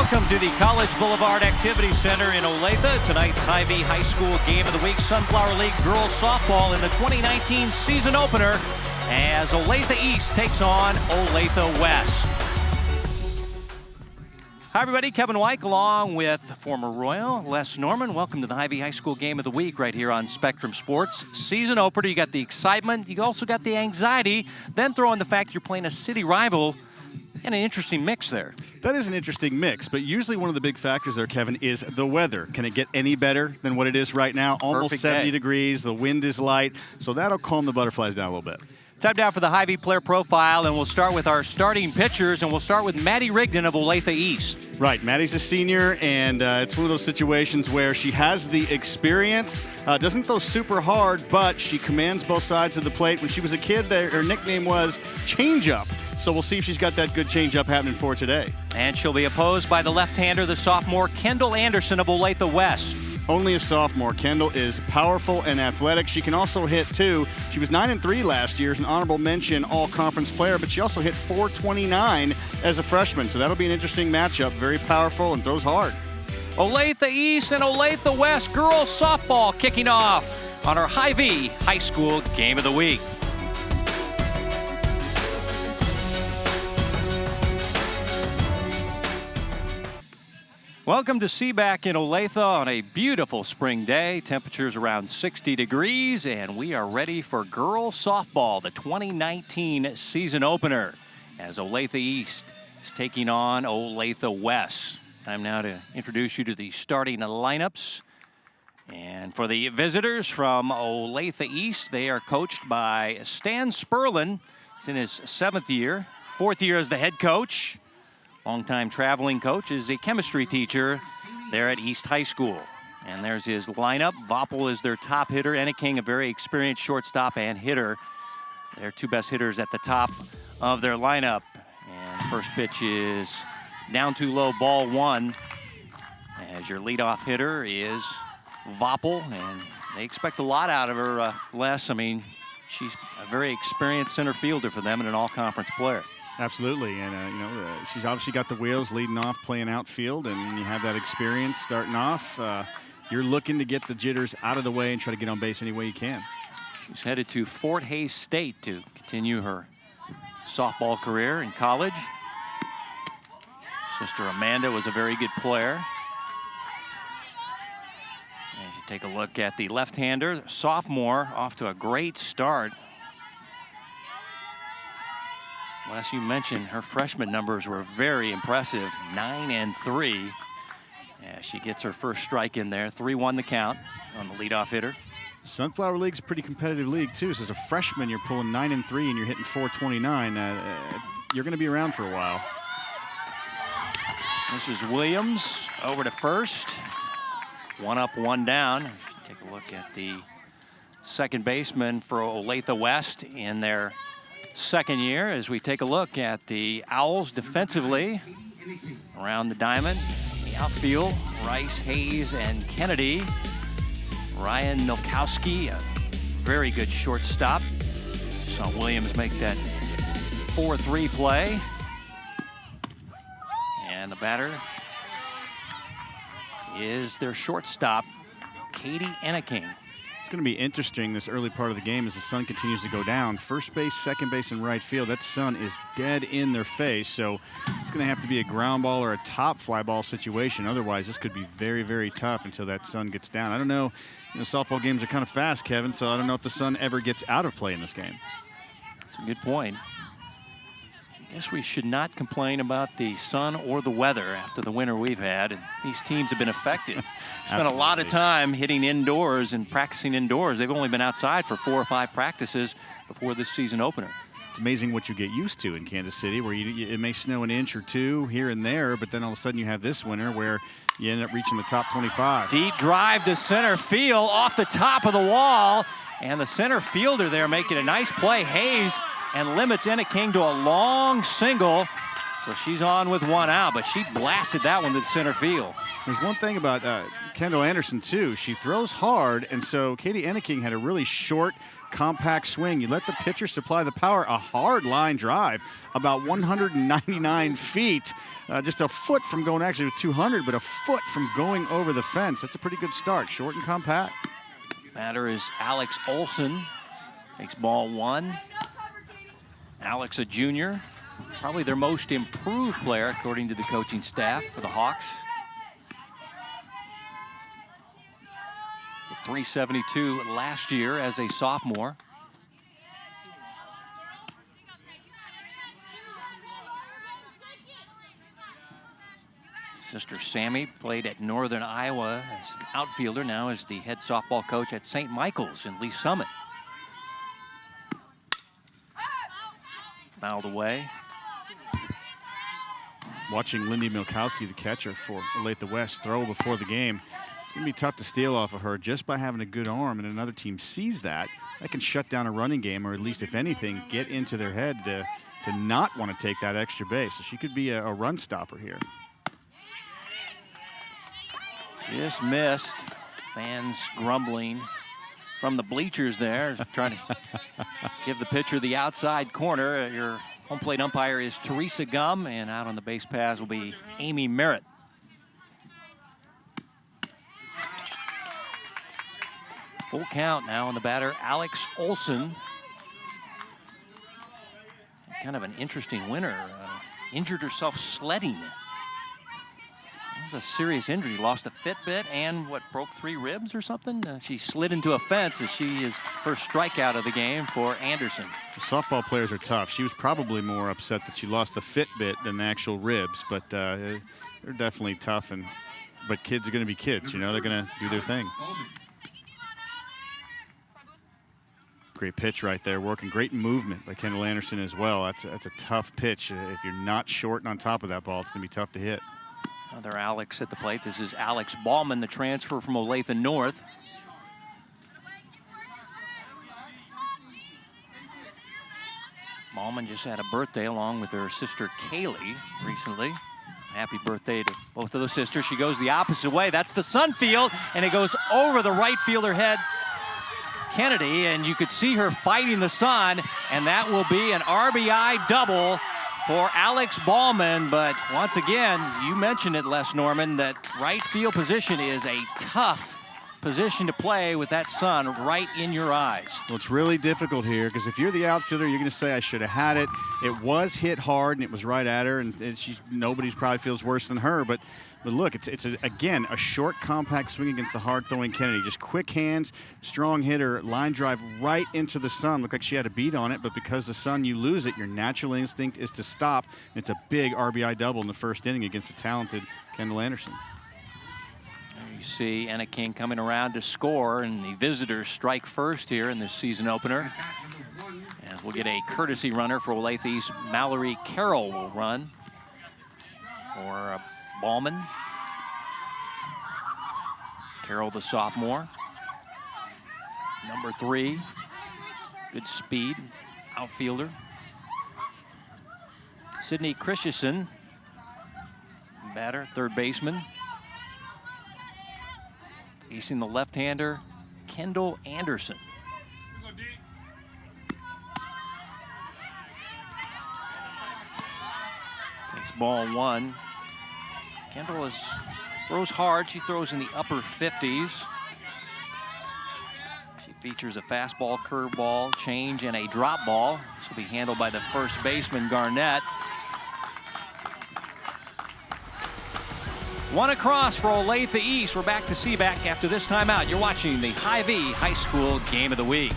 Welcome to the College Boulevard Activity Center in Olathe. Tonight's Hy-Vee High School Game of the Week, Sunflower League girls softball in the 2019 season opener as Olathe East takes on Olathe West. Hi everybody, Kevin White along with former Royal Les Norman. Welcome to the Hy-Vee High School Game of the Week right here on Spectrum Sports. Season opener, you got the excitement, you also got the anxiety, then throw in the fact you're playing a city rival. And an interesting mix there. That is an interesting mix, but usually one of the big factors there, Kevin, is the weather. Can it get any better than what it is right now? Almost Perfect 70 day. degrees, the wind is light, so that'll calm the butterflies down a little bit. Time now for the Hy-Vee player profile, and we'll start with our starting pitchers, and we'll start with Maddie Rigden of Olathe East. Right, Maddie's a senior, and it's one of those situations where she has the experience, doesn't throw super hard, but she commands both sides of the plate. When she was a kid, her nickname was Change-Up. So we'll see if she's got that good change-up happening for today. And she'll be opposed by the left-hander, the sophomore Kendall Anderson of Olathe West. Only a sophomore, Kendall is powerful and athletic. She can also hit, too. She was 9-3 last year as an honorable mention all-conference player, but she also hit .429 as a freshman. So that'll be an interesting matchup. Very powerful and throws hard. Olathe East and Olathe West girls softball kicking off on our Hy-Vee High School Game of the Week. Welcome to Seaback in Olathe on a beautiful spring day. Temperatures around 60 degrees, and we are ready for girls softball, the 2019 season opener, as Olathe East is taking on Olathe West. Time now to introduce you to the starting lineups. And for the visitors from Olathe East, they are coached by Stan Sperlin. He's in his 7th year, 4th year as the head coach. Longtime traveling coach, is a chemistry teacher there at East High School. And there's his lineup. Voppel is their top hitter. Enneking, a very experienced shortstop and hitter. Their two best hitters at the top of their lineup. And first pitch is down too low, ball 1. As your leadoff hitter is Voppel, and they expect a lot out of her, Les. I mean, she's a very experienced center fielder for them and an all-conference player. Absolutely, and she's obviously got the wheels leading off, playing outfield, and when you have that experience starting off, you're looking to get the jitters out of the way and try to get on base any way you can. She's headed to Fort Hays State to continue her softball career in college. Sister Amanda was a very good player. As you take a look at the left-hander, sophomore, off to a great start. As you mentioned, her freshman numbers were very impressive, 9-3. As she gets her first strike in there, 3-1 the count on the leadoff hitter. Sunflower League's a pretty competitive league, too. So as a freshman, you're pulling 9-3 and you're hitting .429. You're going to be around for a while. This is Williams over to first. 1 up, 1 down. Take a look at the second baseman for Olathe West in their second year as we take a look at the Owls defensively around the diamond. The outfield, Rice, Hayes, and Kennedy. Ryan Milkowski, a very good shortstop. Saw Williams make that 4-3 play. And the batter is their shortstop, Katie Enneking. It's going to be interesting this early part of the game as the sun continues to go down. First base, second base, and right field, that sun is dead in their face. So it's going to have to be a ground ball or a top fly ball situation. Otherwise, this could be very, very tough until that sun gets down. I don't know. Softball games are kind of fast, Kevin, so I don't know if the sun ever gets out of play in this game. That's a good point. I guess we should not complain about the sun or the weather after the winter we've had. And these teams have been affected. Spent a lot of time hitting indoors and practicing indoors. They've only been outside for 4 or 5 practices before this season opener. It's amazing what you get used to in Kansas City, where it may snow an inch or 2 here and there, but then all of a sudden you have this winter where you end up reaching the top 25. Deep drive to center field off the top of the wall. And the center fielder there making a nice play, Hayes, and limits Enneking to a long single. So she's on with one out, but she blasted that one to the center field. There's one thing about Kendall Anderson, too. She throws hard, and so Katie Enneking had a really short, compact swing. You let the pitcher supply the power, a hard line drive, about 199 feet, just a foot from going, actually it was 200, but a foot from going over the fence. That's a pretty good start, short and compact. Batter is Alex Olson, takes ball one. Alex, a junior, probably their most improved player, according to the coaching staff for the Hawks. Hit .372 last year as a sophomore. Sister Sammy played at Northern Iowa as an outfielder, now is the head softball coach at St. Michael's in Lee Summit. Fouled away. Watching Lindy Milkowski, the catcher for Olathe West, throw before the game. It's going to be tough to steal off of her just by having a good arm, and another team sees that. That can shut down a running game, or at least, if anything, get into their head to not want to take that extra base. So she could be a run stopper here. Just missed. Fans grumbling from the bleachers there, trying to give the pitcher the outside corner. Your home plate umpire is Teresa Gum, and out on the base paths will be Amy Merritt. Full count now on the batter, Alex Olson. Kind of an interesting winner. Injured herself sledding. That was a serious injury. Lost a Fitbit and broke 3 ribs or something? She slid into a fence as she is first strikeout of the game for Anderson. The softball players are tough. She was probably more upset that she lost the Fitbit than the actual ribs, but they're definitely tough. But kids are going to be kids, you know, they're going to do their thing. Great pitch right there, working. Great movement by Kendall Anderson as well. That's a tough pitch. If you're not short and on top of that ball, it's going to be tough to hit. Another Alex at the plate. This is Alex Ballman, the transfer from Olathe North. Ballman just had a birthday along with her sister Kaylee recently. Happy birthday to both of those sisters. She goes the opposite way. That's the sun field, and it goes over the right fielder head, Kennedy, and you could see her fighting the sun, and that will be an RBI double for Alex Ballman. But once again, you mentioned it, Les Norman, that right field position is a tough position to play with that sun right in your eyes. Well, it's really difficult here because if you're the outfielder, you're going to say, I should have had it. It was hit hard, and it was right at her, and nobody probably feels worse than her. But look, again, a short, compact swing against the hard-throwing Kennedy. Just quick hands, strong hitter, line drive right into the sun. Looked like she had a beat on it, but because the sun, you lose it. Your natural instinct is to stop. And it's a big RBI double in the first inning against the talented Kendall Anderson. There you see Anna King coming around to score, and the visitors strike first here in this season opener. As we'll get a courtesy runner for Olathe's Mallory Carroll will run for Ballman. Carroll, the sophomore. Number 3. Good speed, outfielder. Sydney Christensen, batter, third baseman. Facing the left-hander, Kendall Anderson. Takes ball 1. Kendall throws hard. She throws in the upper 50s. She features a fastball, curveball, change, and a drop ball. This will be handled by the first baseman, Garnett. One across for Olathe East. We're back to Seaback after this timeout. You're watching the Hy-Vee High School Game of the Week.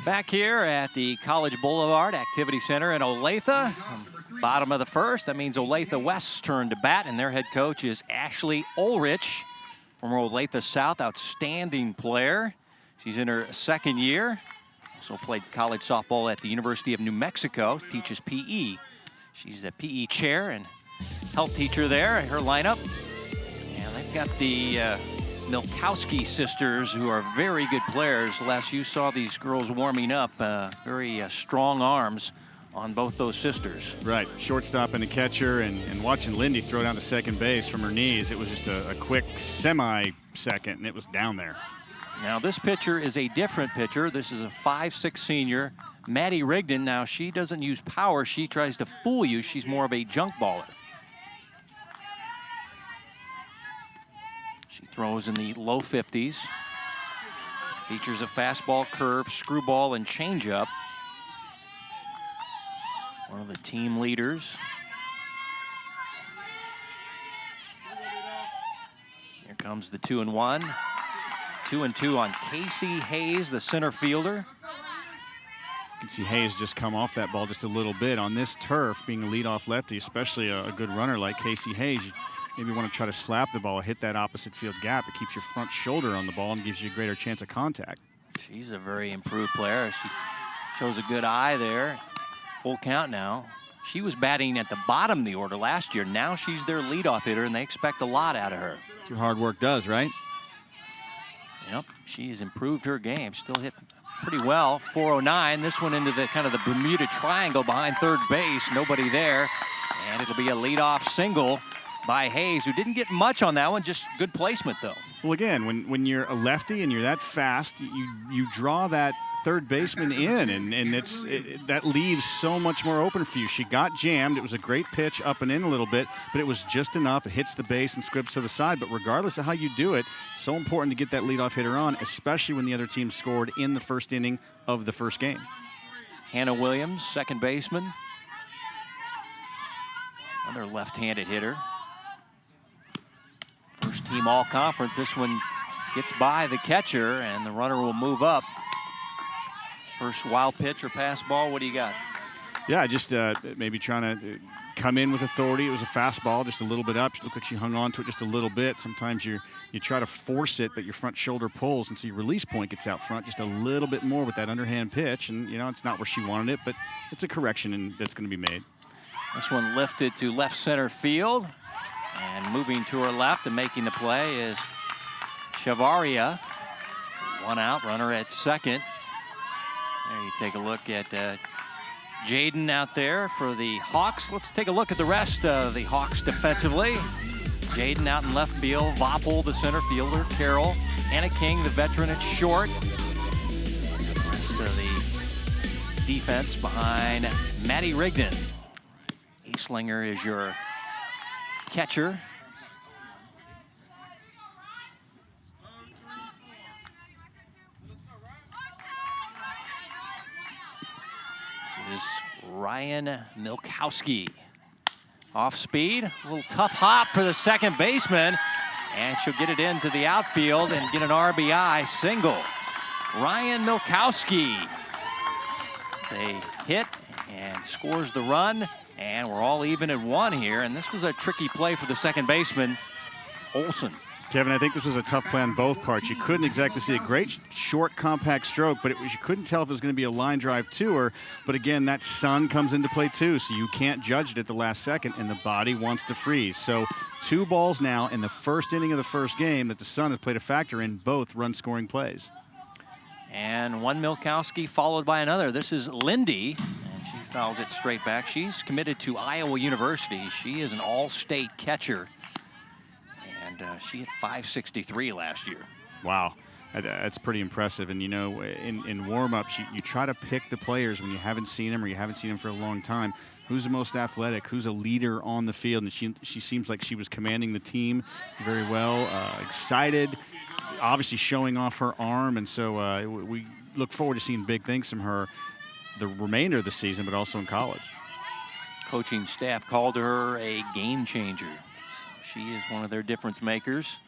Back here at the College Boulevard Activity Center in Olathe. Bottom of the first. That means Olathe West's turn to bat, and their head coach is Ashley Ulrich from Olathe South. Outstanding player. She's in her second year. Also played college softball at the University of New Mexico. Teaches PE. She's a PE chair and health teacher there. Her lineup: got the Milkowski sisters, who are very good players. Les, you saw these girls warming up, very strong arms on both those sisters. Right, shortstop and a catcher, and watching Lindy throw down to second base from her knees, it was just a quick semi-second, and it was down there. Now this pitcher is a different pitcher. This is a 5'6" senior, Maddie Rigden. Now she doesn't use power. She tries to fool you. She's more of a junk baller. She throws in the low 50s. Features a fastball, curve, screwball, and changeup. One of the team leaders. Here comes the 2-1. 2-2 on Casey Hayes, the center fielder. You can see Hayes just come off that ball just a little bit. On this turf, being a leadoff lefty, especially a good runner like Casey Hayes, you maybe want to try to slap the ball, hit that opposite field gap. It keeps your front shoulder on the ball and gives you a greater chance of contact. She's a very improved player. She shows a good eye there. Full count now. She was batting at the bottom of the order last year. Now she's their leadoff hitter, and they expect a lot out of her. That's what hard work does, right? Yep, she has improved her game. Still hit pretty well. 409. This one into the kind of the Bermuda Triangle behind third base. Nobody there. And it'll be a leadoff single by Hayes, who didn't get much on that one. Just good placement, though. Well, again, when you're a lefty and you're that fast, you draw that third baseman in, and that leaves so much more open for you. She got jammed. It was a great pitch up and in a little bit, but it was just enough. It hits the base and scripts to the side. But regardless of how you do it, so important to get that leadoff hitter on, especially when the other team scored in the first inning of the first game. Hannah Williams, second baseman. Another left-handed hitter. First team all-conference. This one gets by the catcher, and the runner will move up. First wild pitch or pass ball, what do you got? Yeah, just maybe trying to come in with authority. It was a fastball, just a little bit up. She looked like she hung on to it just a little bit. Sometimes you try to force it, but your front shoulder pulls, and so your release point gets out front just a little bit more with that underhand pitch. And, you know, it's not where she wanted it, but it's a correction, and that's going to be made. This one lifted to left center field. And moving to her left and making the play is Chavaria. One out, runner at second. There you take a look at Jaden out there for the Hawks. Let's take a look at the rest of the Hawks defensively. Jaden out in left field, Voppel, the center fielder, Carroll, Anna King, the veteran at short. The rest of the defense behind Maddie Rigden. Eastlinger is your catcher. This is Ryan Milkowski. Off speed, a little tough hop for the second baseman, and she'll get it into the outfield and get an RBI single. Ryan Milkowski. They hit and scores the run. And we're all even at one here, and this was a tricky play for the second baseman, Olson. Kevin, I think this was a tough play on both parts. You couldn't exactly see a great short, compact stroke, but you couldn't tell if it was going to be a line drive to her. But again, that sun comes into play too, so you can't judge it at the last second, and the body wants to freeze. So 2 balls now in the first inning of the first game that the sun has played a factor in both run-scoring plays. And one Milkowski followed by another. This is Lindy. Fouls it straight back. She's committed to Iowa University. She is an all-state catcher, and she hit .563 last year. Wow, that's pretty impressive. And, you know, in warm-ups, you try to pick the players when you haven't seen them or you haven't seen them for a long time. Who's the most athletic? Who's a leader on the field? And she seems like she was commanding the team very well, excited, obviously showing off her arm. And so we look forward to seeing big things from her the remainder of the season, but also in college. Coaching staff called her a game changer. So she is one of their difference makers.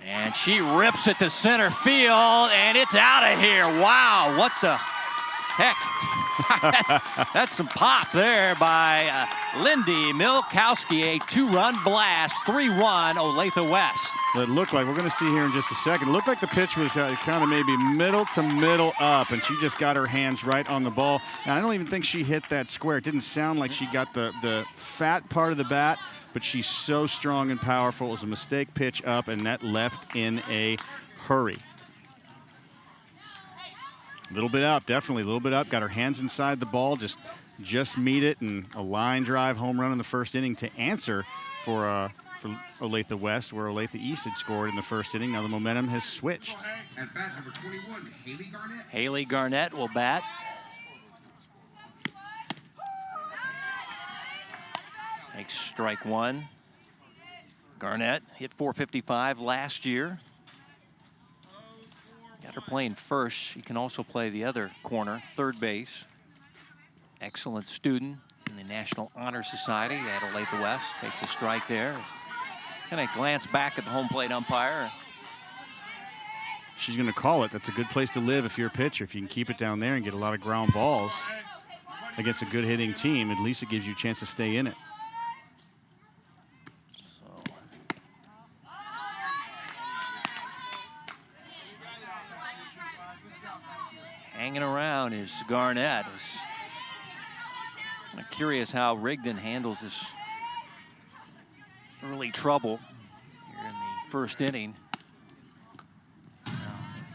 And she rips it to center field, and it's out of here. Wow, what the heck? That's some pop there by Lindy Milkowski. A 2-run blast, 3-1 Olathe West. It looked like, we're going to see here in just a second, it looked like the pitch was kind of maybe middle to middle up, and she just got her hands right on the ball. Now, I don't even think she hit that square. It didn't sound like she got the fat part of the bat but she's so strong and powerful. It was a mistake pitch up, and that left in a hurry. A little bit up, definitely a little bit up. Got her hands inside the ball, just meet it, and a line drive home run in the first inning to answer for Olathe West, where Olathe East had scored in the first inning. Now the momentum has switched. At bat number 21, Haley Garnett. Haley Garnett will bat. Takes strike one. Garnett hit .455 last year. Got her playing first. She can also play the other corner, third base. Excellent student in the National Honor Society at Olathe West. Takes a strike there. Kind of glance back at the home plate umpire. She's going to call it. That's a good place to live if you're a pitcher. If you can keep it down there and get a lot of ground balls against a good hitting team, at least it gives you a chance to stay in it. Hanging around is Garnett. I'm curious how Rigden handles this early trouble here in the first inning.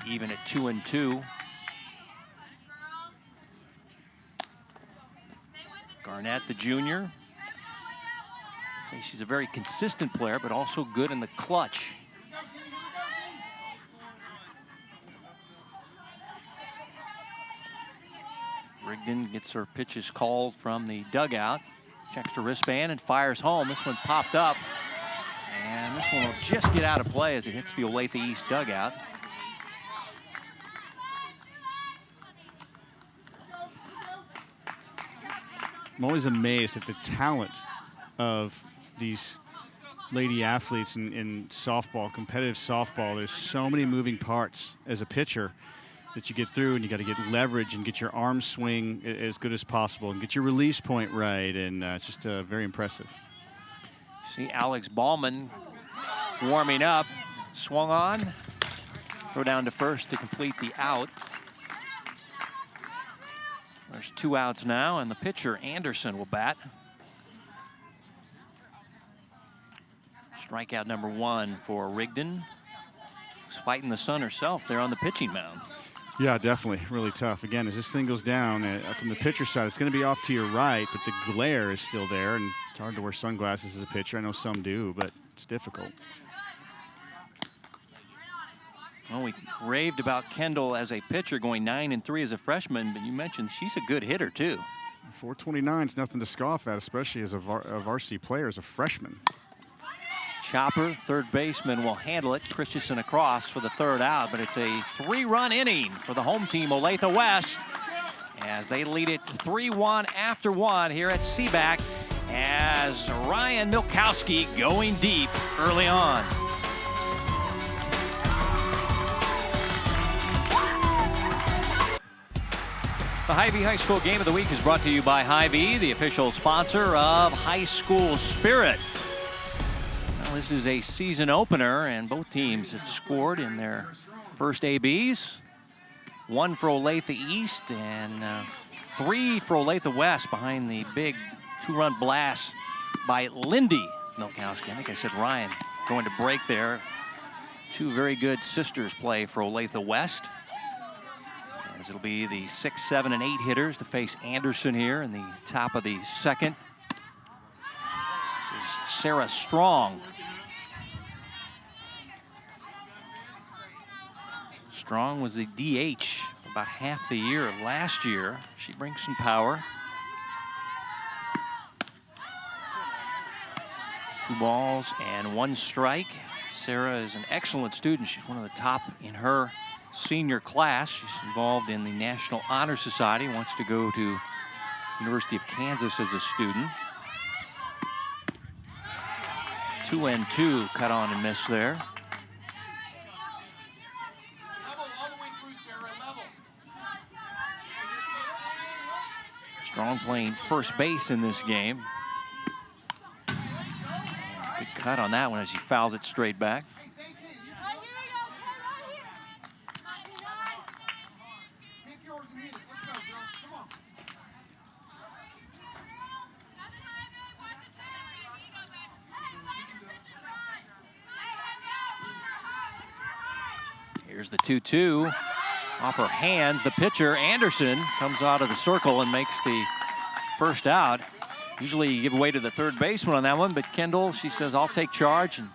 Even at 2-2. Garnett, the junior. Say she's a very consistent player, but also good in the clutch. Rigden gets her pitches called from the dugout. Checks her wristband and fires home. This one popped up. And this one will just get out of play as it hits the Olathe East dugout. I'm always amazed at the talent of these lady athletes in softball, competitive softball. There's so many moving parts as a pitcher that you get through, and you got to get leverage and get your arm swing as good as possible and get your release point right, and it's just very impressive. See Alex Ballman warming up, swung on, throw down to first to complete the out. There's 2 outs now, and the pitcher Anderson will bat. Strikeout number 1 for Rigden. She's fighting the sun herself there on the pitching mound. Yeah, definitely. Really tough. Again, as this thing goes down from the pitcher side, it's going to be off to your right, but the glare is still there, and it's hard to wear sunglasses as a pitcher. I know some do, but it's difficult. Well, we raved about Kendall as a pitcher going 9-3 as a freshman, but you mentioned she's a good hitter, too. 429 is nothing to scoff at, especially as a varsity player, as a freshman. Chopper, third baseman, will handle it. Christensen across for the third out, but it's a 3-run inning for the home team, Olathe West, as they lead it 3-1 after 1 here at Seaback, as Ryan Milkowski going deep early on. The Hy-Vee High School Game of the Week is brought to you by Hy-Vee, the official sponsor of High School Spirit. Well, this is a season opener, and both teams have scored in their first ABs. 1 for Olathe East and 3 for Olathe West behind the big 2-run blast by Lindy Milkowski. I think I said Ryan going to break there. 2 very good sisters play for Olathe West, as it'll be the 6, 7, and 8 hitters to face Anderson here in the top of the second. This is Sarah Strong. Strong was the DH for about half the year last year. She brings some power. 2 balls and 1 strike. Sarah is an excellent student. She's one of the top in her senior class. She's involved in the National Honor Society, wants to go to University of Kansas as a student. 2-2, cut on and miss there. Strong playing first base in this game. Good cut on that one as he fouls it straight back. Here's the 2-2. Off her hands, the pitcher, Anderson, comes out of the circle and makes the first out. Usually you give away to the third baseman on that one, but Kendall, she says, I'll take charge, and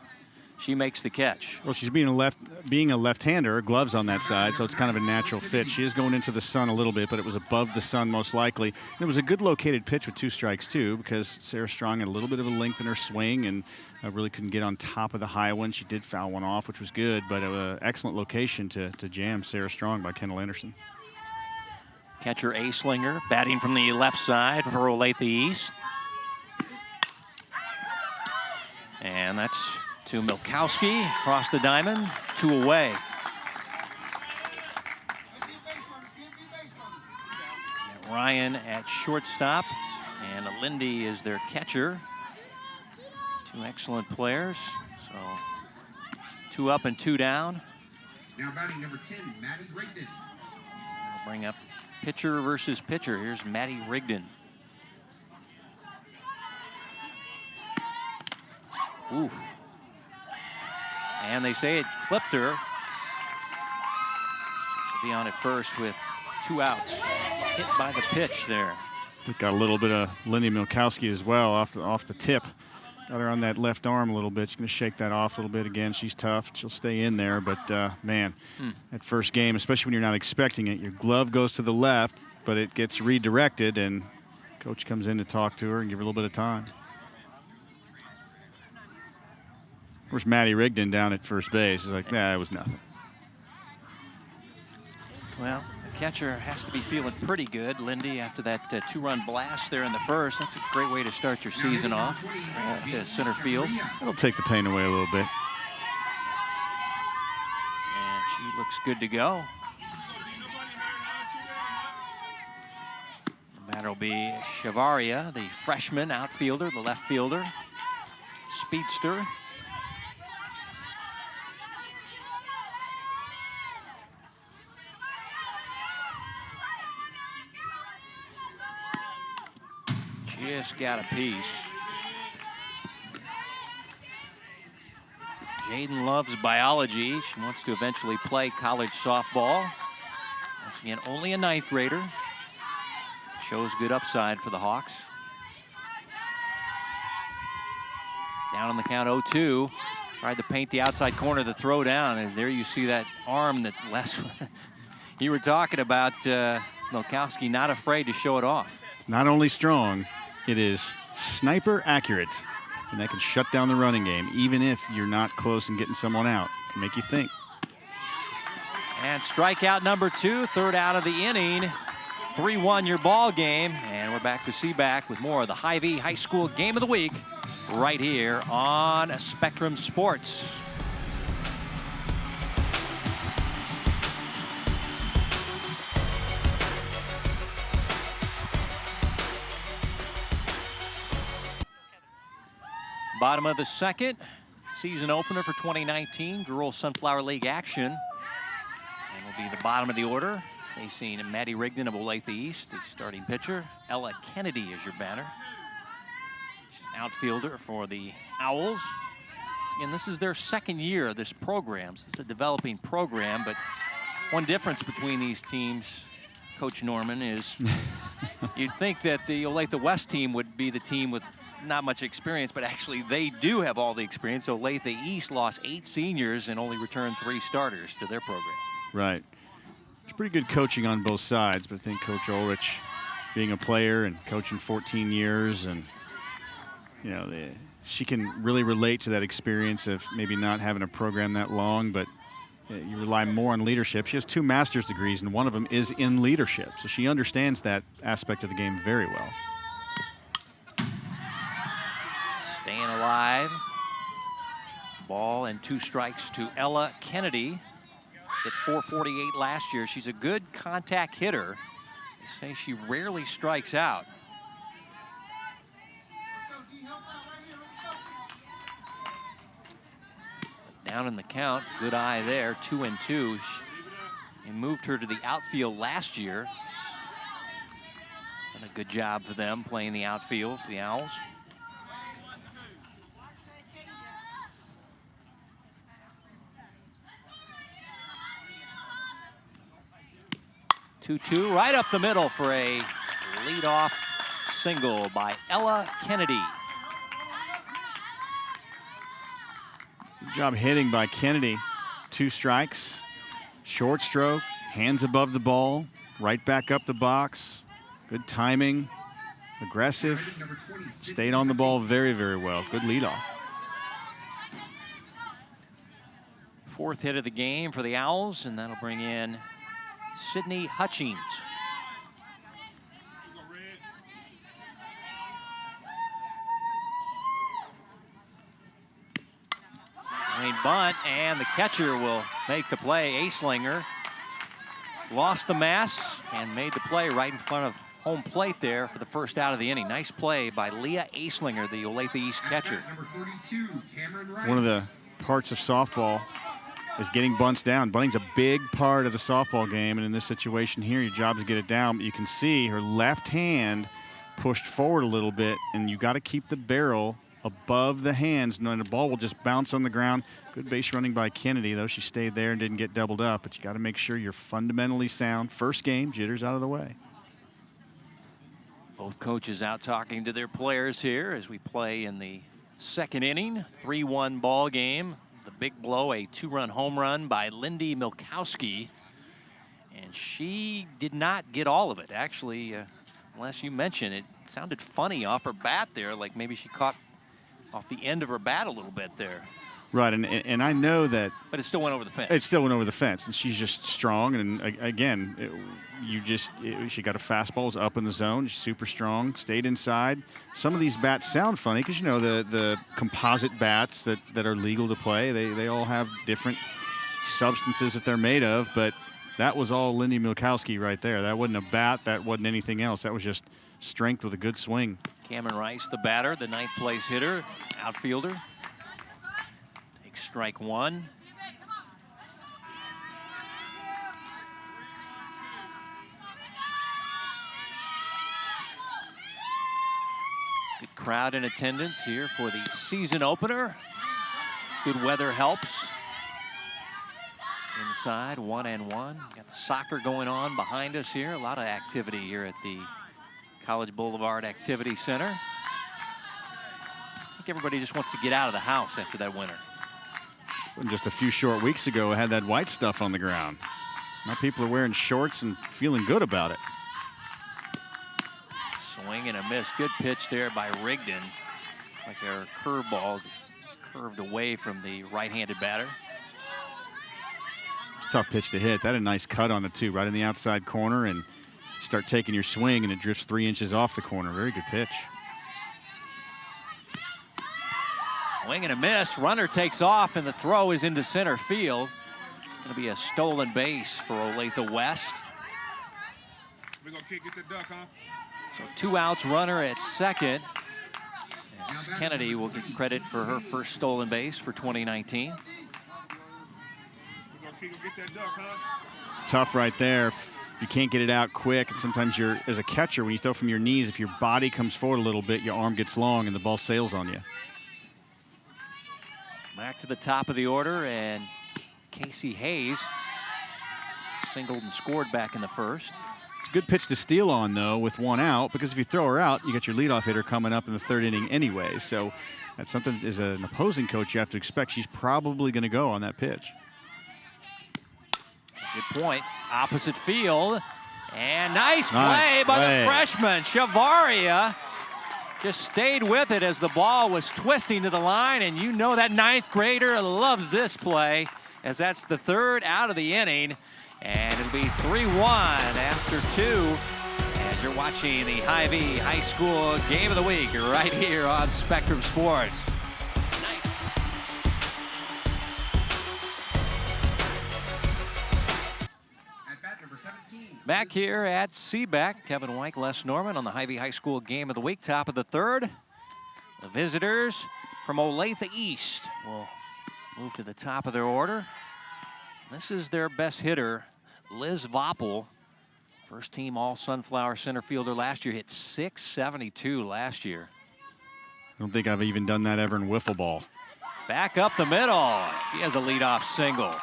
she makes the catch. Well, she's being a left-hander, gloves on that side, so it's kind of a natural fit. She is going into the sun a little bit, but it was above the sun most likely. And it was a good located pitch with 2 strikes too, because Sarah Strong had a little bit of a length in her swing and really couldn't get on top of the high one. She did foul one off, which was good, but an excellent location to jam Sarah Strong by Kendall Anderson. Catcher Aslinger batting from the left side for Olathe East. And that's to Milkowski across the diamond, 2 away. And Ryan at shortstop, and Lindy is their catcher. 2 excellent players. So 2 up and 2 down. Now batting number 10, Maddie Rigden. I'll bring up pitcher versus pitcher. Here's Maddie Rigden. Oof. And they say it clipped her. She'll be on at first with 2 outs. Hit by the pitch there. I think got a little bit of Lindy Milkowski as well off the tip. Got her on that left arm a little bit. She's going to shake that off a little bit again. She's tough. She'll stay in there. But, man, that first game, especially when you're not expecting it, your glove goes to the left, but it gets redirected, and coach comes in to talk to her and give her a little bit of time. Of course, Maddie Rigden down at first base is like, nah, it was nothing. Well, the catcher has to be feeling pretty good, Lindy, after that 2-run blast there in the first. That's a great way to start your season off. To center field. It'll take the pain away a little bit. And she looks good to go. The batter will be Shavaria, the freshman outfielder, the left fielder, speedster. Just got a piece. Jaden loves biology. She wants to eventually play college softball. Once again, only a 9th grader. Shows good upside for the Hawks. Down on the count 0-2. Tried to paint the outside corner of the throw down. And there you see that arm that Les, you were talking about, Milkowski not afraid to show it off. It's not only strong, it is sniper accurate, and that can shut down the running game, even if you're not close and getting someone out. It can make you think. And strikeout number 2, 3rd out of the inning. 3-1 your ball game, and we're back to Seaback with more of the Hy-Vee High School Game of the Week right here on Spectrum Sports. Bottom of the 2nd, season opener for 2019, Girls Sunflower League action. And will be the bottom of the order. Facing Maddie Rigden of Olathe East, the starting pitcher. Ella Kennedy is your batter. She's an outfielder for the Owls. Again, this is their 2nd year of this program. So it's a developing program, but one difference between these teams, Coach Norman, is you'd think that the Olathe West team would be the team with not much experience, but actually they do have all the experience. Olathe East lost 8 seniors and only returned 3 starters to their program. Right. It's pretty good coaching on both sides, but I think Coach Ulrich, being a player and coaching 14 years, and you know, she can really relate to that experience of maybe not having a program that long, but you rely more on leadership. She has 2 master's degrees, and one of them is in leadership, so she understands that aspect of the game very well. Staying alive. Ball and 2 strikes to Ella Kennedy. Hit .448 last year. She's a good contact hitter. They say she rarely strikes out. Down in the count, good eye there, 2-2. They moved her to the outfield last year. Done a good job for them playing the outfield for the Owls. 2-2 right up the middle for a leadoff single by Ella Kennedy. Good job hitting by Kennedy. 2 strikes, short stroke, hands above the ball, right back up the box. Good timing, aggressive, stayed on the ball very, very well. Good leadoff. 4th hit of the game for the Owls, and that'll bring in Sydney Hutchings. Lane bunt, and the catcher will make the play. Aislinger lost the mass and made the play right in front of home plate there for the first out of the inning. Nice play by Leah Aislinger, the Olathe East catcher. One of the parts of softball is getting bunts down. Bunting's a big part of the softball game, and in this situation here, your job is to get it down. But you can see her left hand pushed forward a little bit, and you got to keep the barrel above the hands, and the ball will just bounce on the ground. Good base running by Kennedy, though she stayed there and didn't get doubled up. But you got to make sure you're fundamentally sound. First game, jitters out of the way. Both coaches out talking to their players here as we play in the 2nd inning. 3-1 ball game. The big blow, a 2-run home run by Lindy Milkowski. And she did not get all of it. Actually, unless you mentioned it, sounded funny off her bat there, like maybe she caught off the end of her bat a little bit there. Right, and I know that. But it still went over the fence. It still went over the fence, and she's just strong. And again, she got a fastball, was up in the zone. She's super strong, stayed inside. Some of these bats sound funny because you know the composite bats that are legal to play. They all have different substances that they're made of, but that was all Lindy Milkowski right there. That wasn't a bat. That wasn't anything else. That was just strength with a good swing. Cameron Rice, the batter, the 9th place hitter, outfielder. Takes strike 1. Good crowd in attendance here for the season opener. Good weather helps. Inside, 1-1. Got the soccer going on behind us here. A lot of activity here at the College Boulevard Activity Center. I think everybody just wants to get out of the house after that winter. Just a few short weeks ago, I had that white stuff on the ground. Now people are wearing shorts and feeling good about it. Swing and a miss. Good pitch there by Rigden. Like our curveballs curved away from the right-handed batter. It's a tough pitch to hit. That had a nice cut on it, too, right in the outside corner, and start taking your swing, and it drifts 3 inches off the corner. Very good pitch. Swing and a miss. Runner takes off, and the throw is into center field. It's going to be a stolen base for Olathe West. We're going to get the duck, huh? So 2 outs, runner at second. And Kennedy will get credit for her first stolen base for 2019. We're going to get that duck, huh? Tough right there. You can't get it out quick, and sometimes you're, as a catcher, when you throw from your knees, if your body comes forward a little bit, your arm gets long and the ball sails on you. Back to the top of the order, and Casey Hayes singled and scored back in the first. It's a good pitch to steal on, though, with 1 out, because if you throw her out, you got your leadoff hitter coming up in the 3rd inning anyway. So that's something as an opposing coach you have to expect. She's probably going to go on that pitch. Good point. Opposite field. And nice play by the freshman. Shavaria just stayed with it as the ball was twisting to the line. And you know that 9th grader loves this play, as that's the 3rd out of the inning. And it'll be 3-1 after 2 as you're watching the Hy-Vee High School Game of the Week right here on Spectrum Sports. Back here at Seaback, Kevin Weick, Les Norman on the Hy-Vee High School Game of the Week, top of the 3rd. The visitors from Olathe East will move to the top of their order. This is their best hitter, Liz Voppel. First team All-Sunflower center fielder last year, hit .672 last year. I don't think I've even done that ever in wiffle ball. Back up the middle. She has a leadoff single.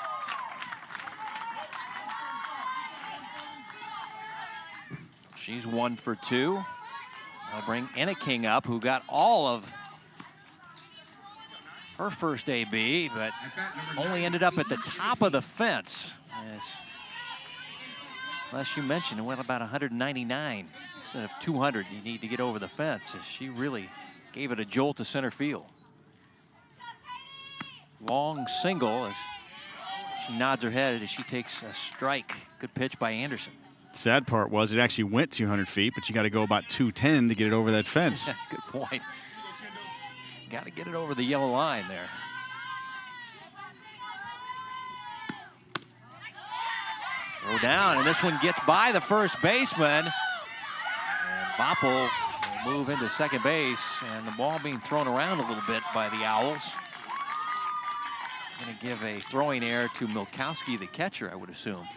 She's 1 for 2. I'll bring Enneking up, who got all of her first AB, but only ended up at the top of the fence. As you mentioned, it went about 199 instead of 200. You need to get over the fence. She really gave it a jolt to center field. Long single as she nods her head as she takes a strike. Good pitch by Anderson. Sad part was it actually went 200 feet, but you got to go about 210 to get it over that fence. Good point. Got to get it over the yellow line there. Throw down, and this one gets by the first baseman. And Boppel will move into second base, and the ball being thrown around a little bit by the Owls. Going to give a throwing error to Milkowski, the catcher, I would assume.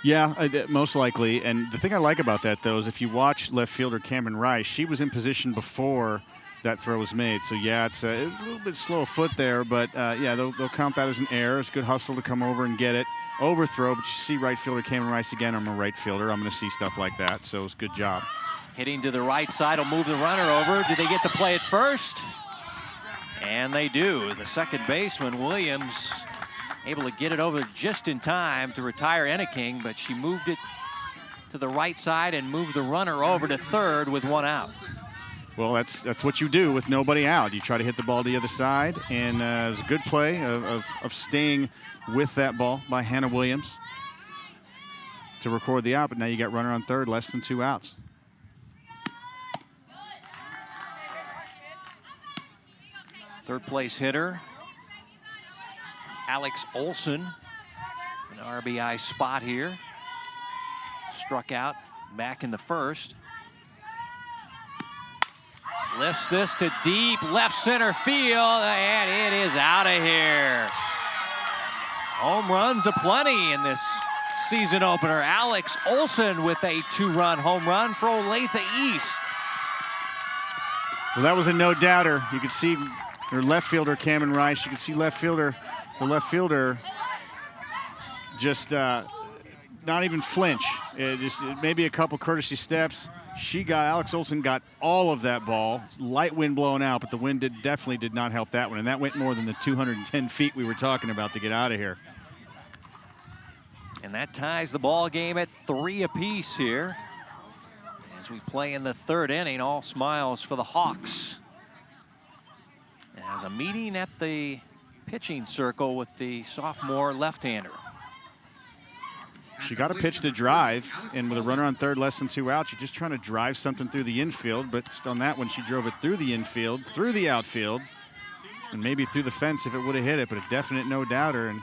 Yeah, most likely. And the thing I like about that, though, is if you watch left fielder Cameron Rice, she was in position before that throw was made. So, yeah, it's a little bit slow foot there, but, yeah, they'll count that as an error. It's good hustle to come over and get it. Overthrow, but you see right fielder Cameron Rice again. I'm a right fielder. I'm going to see stuff like that, so it's a good job. Hitting to the right side will move the runner over. Do they get to play it first? And they do. The second baseman, Williams, able to get it over just in time to retire Enneking, but she moved it to the right side and moved the runner over to third with 1 out. Well, that's what you do with nobody out. You try to hit the ball to the other side, and it was a good play of staying with that ball by Hannah Williams to record the out, but now you got runner on third, less than 2 outs. Third place hitter, Alex Olson, an RBI spot here. Struck out back in the first. Lifts this to deep left center field, and it is out of here. Home runs aplenty in this season opener. Alex Olson with a 2-run home run for Olathe East. Well, that was a no-doubter. You could see her left fielder, Cameron Rice. You could see the left fielder just not even flinch. Maybe a couple courtesy steps. Alex Olson got all of that ball. Light wind blowing out, but the wind definitely did not help that one. And that went more than the 210 feet we were talking about to get out of here. And that ties the ball game at 3 apiece here. As we play in the third inning, all smiles for the Hawks. As a meeting at the pitching circle with the sophomore left-hander. She got a pitch to drive, and with a runner on third, less than 2 outs, you're just trying to drive something through the infield, but just on that one, she drove it through the infield, through the outfield, and maybe through the fence if it would have hit it, but a definite no-doubter, and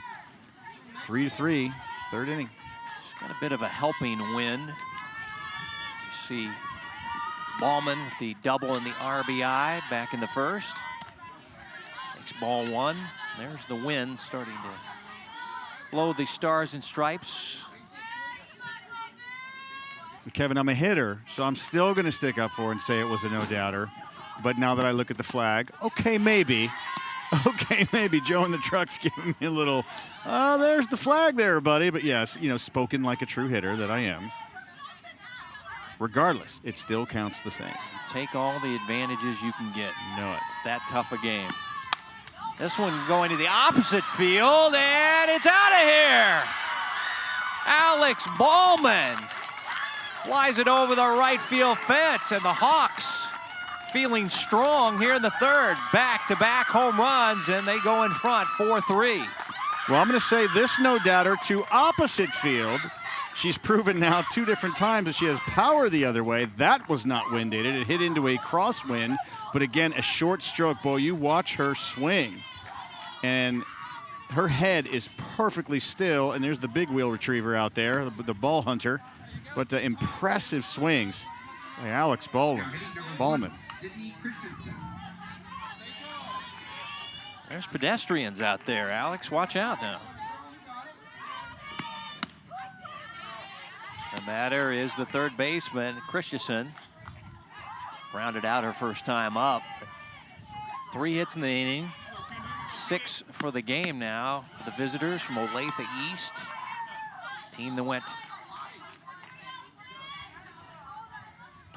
3-3, third inning. She's got a bit of a helping wind. As you see Ballman with the double and the RBI back in the first. Takes ball 1. There's the wind starting to blow the stars and stripes. Kevin, I'm a hitter, so I'm still going to stick up for and say it was a no-doubter. But now that I look at the flag, okay, maybe. Okay, maybe. Joe in the truck's giving me a little, there's the flag there, buddy. But yes, spoken like a true hitter that I am. Regardless, it still counts the same. Take all the advantages you can get. No, it's that tough a game. This one going to the opposite field, and it's out of here. Alex Ballman flies it over the right field fence, and the Hawks feeling strong here in the third. Back-to-back home runs, and they go in front 4-3. Well, I'm going to say this no-doubter to opposite field. She's proven now 2 different times that she has power the other way. That was not winded. It hit into a crosswind, but again, a short stroke. Boy, you watch her swing, and her head is perfectly still, and there's the big wheel retriever out there, the ball hunter. But impressive swings by Alex Ballman. There's pedestrians out there, Alex. Watch out now. The batter is the third baseman, Christensen. Rounded out her first time up. 3 hits in the inning. 6 for the game now for the visitors from Olathe East. Team that went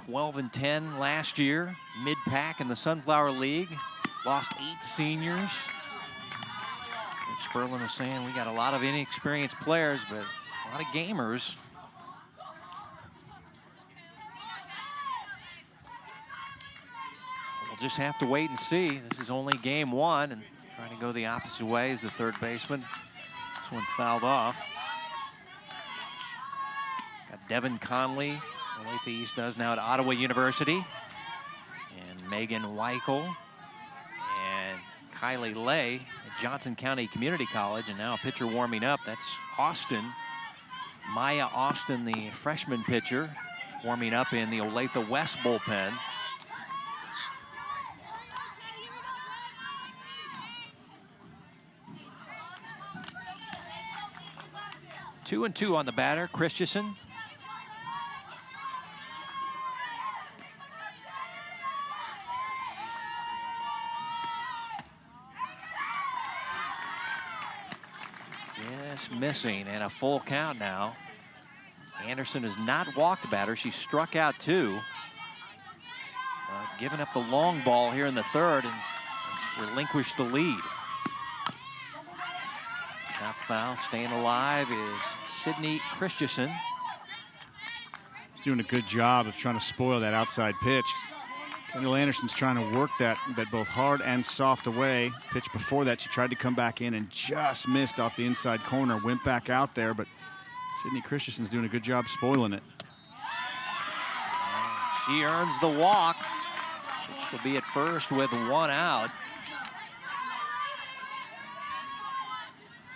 12-10 last year, mid-pack in the Sunflower League. Lost 8 seniors. Coach Sperlin was saying we got a lot of inexperienced players, but a lot of gamers. We'll just have to wait and see. This is only game 1, and trying to go the opposite way as the third baseman. This one fouled off. Got Devin Conley, Olathe East does now at Ottawa University. And Megan Weichel and Kylie Lay at Johnson County Community College. And now a pitcher warming up, that's Austin. Maya Austin, the freshman pitcher, warming up in the Olathe West bullpen. Two and two on the batter, Christensen. Just missing, and a full count now. Anderson has not walked the batter. She struck out 2. Giving up the long ball here in the third and has relinquished the lead. Shot foul, staying alive is Sydney Christensen. He's doing a good job of trying to spoil that outside pitch. Kendall Anderson's trying to work that both hard and soft away. Pitch before that, she tried to come back in and just missed off the inside corner. Went back out there, but Sydney Christensen's doing a good job spoiling it. She earns the walk. So she'll be at first with 1 out.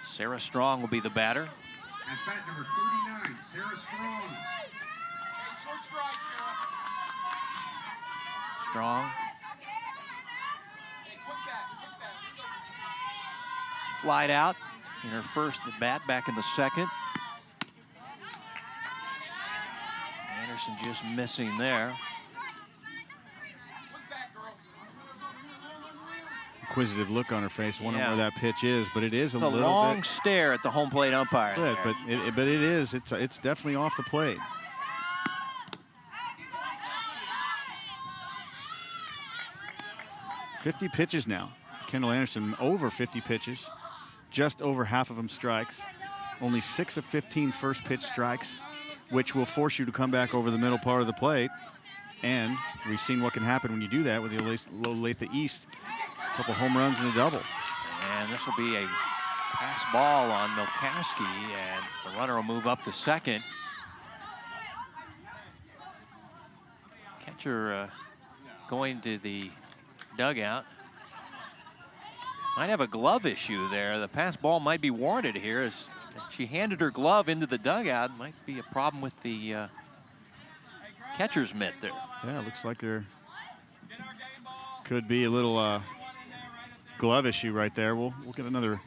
Sarah Strong will be the batter. At bat number 39, Sarah Strong. Strong. Flied out in her first at bat back in the second. Anderson just missing there. Inquisitive look on her face, wondering where that pitch is, but it is it's a little long bit. stare at the home plate umpire. Good, but it is. It's definitely off the plate. .50 pitches now. Kendall Anderson over 50 pitches, just over half of them strikes. Only 6 of 15 first pitch strikes, which will force you to come back over the middle part of the plate. And we've seen what can happen when you do that with the Olathe East. A couple home runs and a double. And this will be a pass ball on Milkowski, and the runner will move up to second. Catcher going to the dugout. Might have a glove issue there. The pass ball might be warranted here as she handed her glove into the dugout. Might be a problem with the catcher's mitt there. Yeah, it looks like there could be a little glove issue right there. We'll get another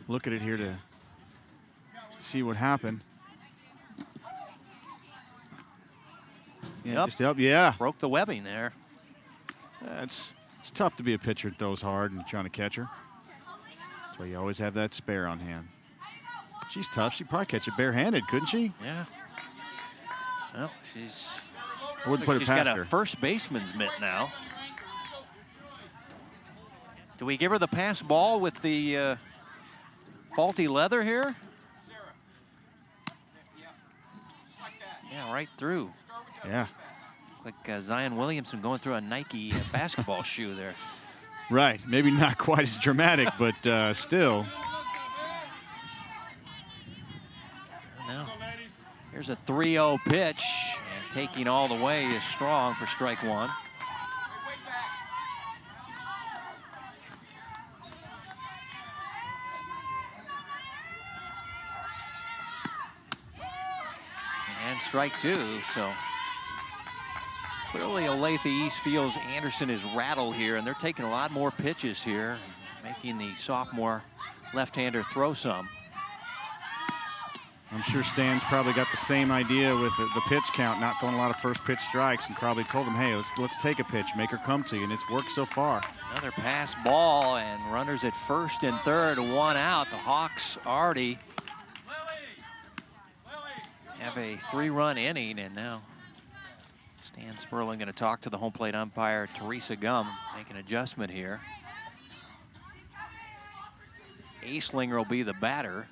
look at it here to see what happened. Yeah, yep. Broke the webbing there. It's tough to be a pitcher that throws hard and trying to catch her. That's why you always have that spare on hand. She's tough. She'd probably catch it barehanded, couldn't she? Yeah. Well, she's got a first baseman's mitt now. Do we give her the pass ball with the faulty leather here? Yeah, right through. Yeah. Like Zion Williamson going through a Nike basketball shoe there. Right. Maybe not quite as dramatic, but still. No. Here's a 3-0 pitch, and taking all the way is Strong for strike 1. And strike 2, so clearly Olathe East feels Anderson is rattled here, and they're taking a lot more pitches here, making the sophomore left-hander throw some. I'm sure Stan's probably got the same idea with the pitch count, not throwing a lot of first pitch strikes, and probably told him, hey, let's take a pitch, make her come to you, and it's worked so far. Another pass ball, and runners at first and third, 1 out. The Hawks already have a 3-run inning, and now Stan Sperling going to talk to the home plate umpire, Teresa Gum, make an adjustment here. Aislinger will be the batter.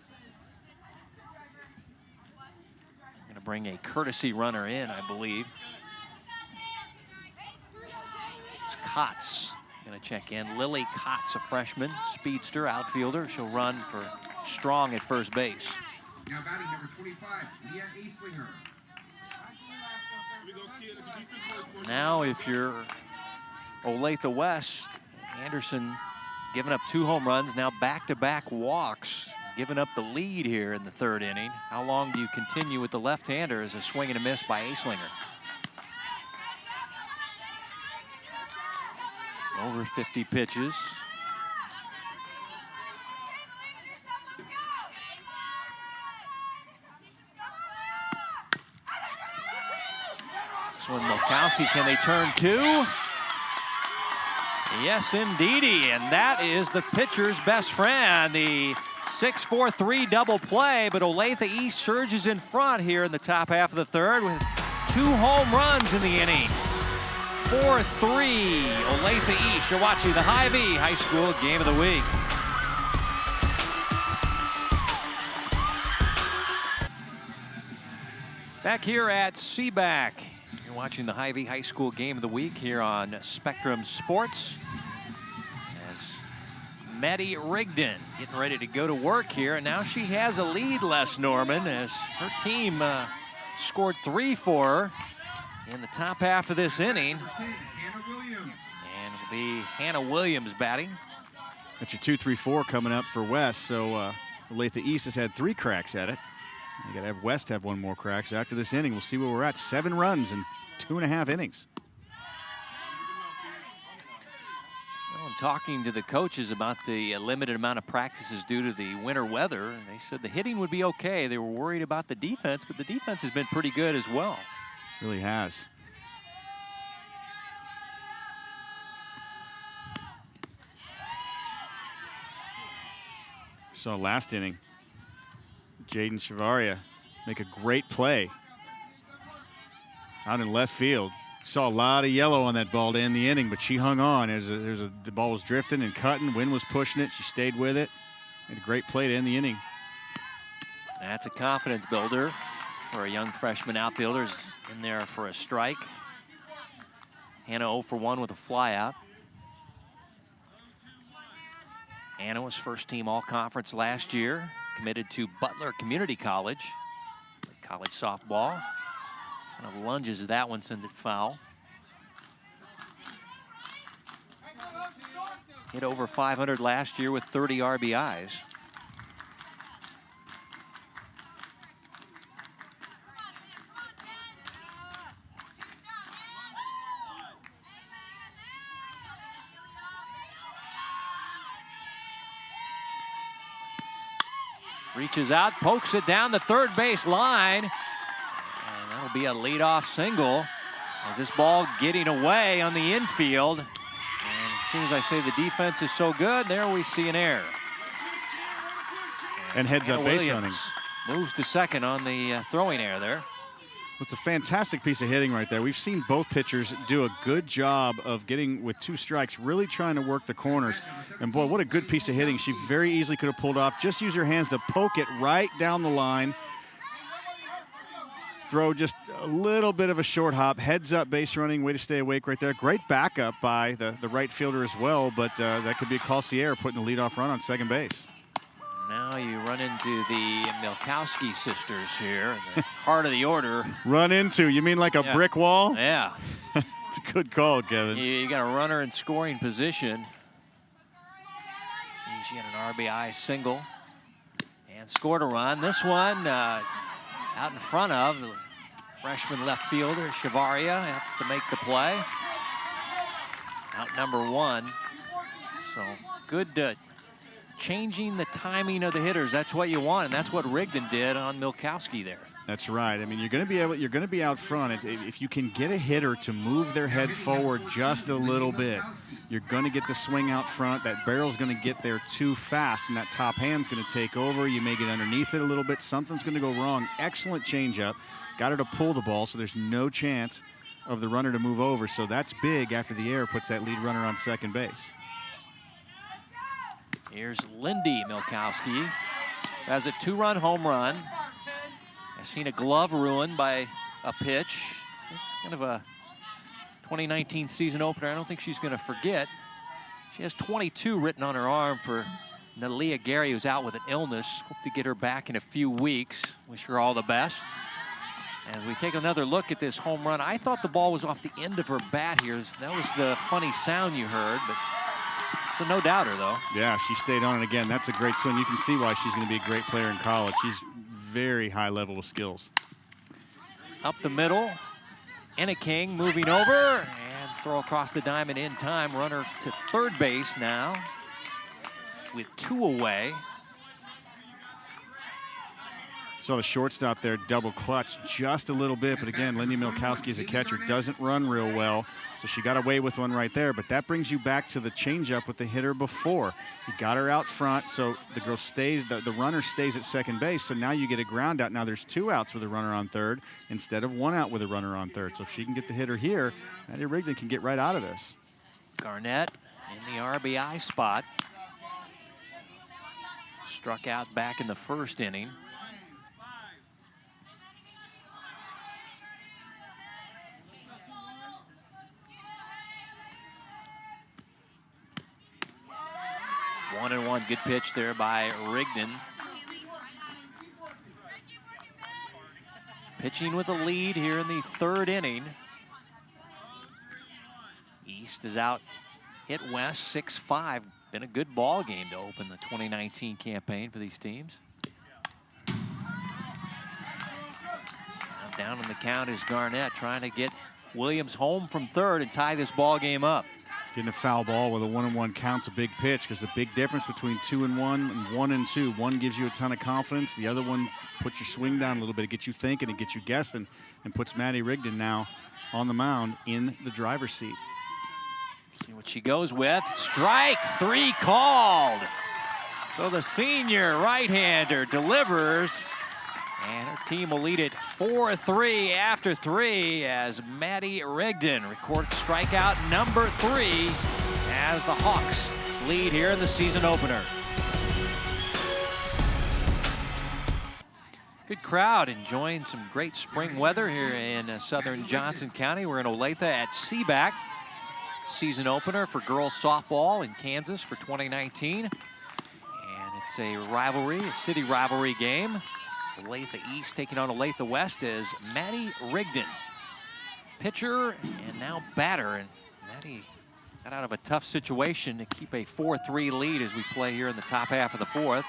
Going to bring a courtesy runner in, I believe. It's Kotz going to check in. Lily Kotz, a freshman, speedster, outfielder. She'll run for Strong at first base. Now batting number 25, Leah Aislinger. Now if you're Olathe West, Anderson giving up 2 home runs, now back-to-back walks, giving up the lead here in the 3rd inning. How long do you continue with the left-hander as a swing and a miss by Aislinger? Over 50 pitches. This one, Milkowski, can they turn 2? Yes, indeedy, and that is the pitcher's best friend. The 6-4-3 double play, but Olathe East surges in front here in the top half of the 3rd with 2 home runs in the inning. 4-3, Olathe East. You're watching the Hy-Vee High School Game of the Week. Back here at Seaback. You're watching the Hy-Vee High School Game of the Week here on Spectrum Sports. As Maddie Rigden getting ready to go to work here, and now she has a lead, Les Norman, as her team scored 3 for her in the top half of this inning. And it'll be Hannah Williams batting. That's your 2-3-4 coming up for West. So Olathe East has had 3 cracks at it. You got to have West have 1 more crack. So after this inning, we'll see where we're at. 7 runs in 2.5 innings. Well, and talking to the coaches about the limited amount of practices due to the winter weather, they said the hitting would be okay. They were worried about the defense, but the defense has been pretty good as well. Really has. Saw last inning, Jaden Chavaria make a great play out in left field. Saw a lot of yellow on that ball to end the inning, but she hung on. The ball was drifting and cutting. Wind was pushing it. She stayed with it. Made a great play to end the inning. That's a confidence builder for a young freshman outfielder. Is in there for a strike. Hannah 0 for 1 with a flyout. Hannah was first team all-conference last year. Committed to Butler Community College. Played college softball. Kind of lunges that one, sends it foul. Hit over 500 last year with 30 RBIs. Reaches out, pokes it down the 3rd base line. And that'll be a leadoff single as this ball getting away on the infield. And as soon as I say the defense is so good, there we see an error. And heads up base running. Moves to second on the throwing error there. It's a fantastic piece of hitting right there. We've seen both pitchers do a good job of getting with 2 strikes, really trying to work the corners. And boy, what a good piece of hitting. She very easily could have pulled off. Just use her hands to poke it right down the line. Throw just a little bit of a short hop. Heads up base running, way to stay awake right there. Great backup by the right fielder as well, but that could be a Calcier putting the leadoff run on second base. Now you run into the Milkowski sisters here, in the heart of the order. Run into, you mean like a brick wall? Yeah. It's a good call, Kevin. You got a runner in scoring position. See, she had an RBI single and scored a run. This one out in front of the freshman left fielder, Chavaria, have to make the play. Out number 1. So good changing the timing of the hitters. That's what you want, and that's what Rigden did on Milkowski there. That's right. I mean, you're going to be out front. If you can get a hitter to move their head forward just a little bit, you're going to get the swing out front. That barrel's going to get there too fast, and that top hand's going to take over. You may get underneath it a little bit. Something's going to go wrong. Excellent changeup. Got her to pull the ball, so there's no chance of the runner to move over, so that's big after the error puts that lead runner on second base. Here's Lindy Milkowski, who has a 2-run home run. Has seen a glove ruined by a pitch. This is kind of a 2019 season opener. I don't think she's going to forget. She has 22 written on her arm for Nalia Gary, who's out with an illness. Hope to get her back in a few weeks. Wish her all the best. As we take another look at this home run, I thought the ball was off the end of her bat here. That was the funny sound you heard, but it's a no-doubter, though. Yeah, she stayed on it again. That's a great swing. You can see why she's going to be a great player in college. She's very high level of skills. Up the middle, Enna King moving over and throw across the diamond in time. Runner to third base now with 2 away. Saw the shortstop there double clutch just a little bit, but again, Lindy Milkowski as a catcher doesn't run real well, so she got away with one right there. But that brings you back to the changeup with the hitter before. You got her out front, so the girl stays, the runner stays at second base, so now you get a ground out. Now there's 2 outs with a runner on third instead of 1 out with a runner on third. So if she can get the hitter here, Maddie Rigden can get right out of this. Garnett in the RBI spot. Struck out back in the first inning. One and one, good pitch there by Rigden. Pitching with a lead here in the third inning. East is out, hit west 6-5. Been a good ball game to open the 2019 campaign for these teams. Now down in the count is Garnett trying to get Williams home from third and tie this ball game up. Getting a foul ball with a 1-1 count's a big pitch, because the big difference between 2-1 and 1-2. One gives you a ton of confidence. The other one puts your swing down a little bit. It gets you thinking, it gets you guessing, and puts Maddie Rigden now on the mound in the driver's seat. See what she goes with. Strike 3 called. So the senior right-hander delivers, and her team will lead it 4-3 after 3 as Maddie Rigden records strikeout number 3 as the Hawks lead here in the season opener. Good crowd enjoying some great spring weather here in southern Johnson County. We're in Olathe at Seaback. Season opener for girls softball in Kansas for 2019. And it's a rivalry, a city rivalry game. Olathe East taking on Olathe West is Maddie Rigden. Pitcher and now batter. And Maddie got out of a tough situation to keep a 4-3 lead as we play here in the top half of the fourth.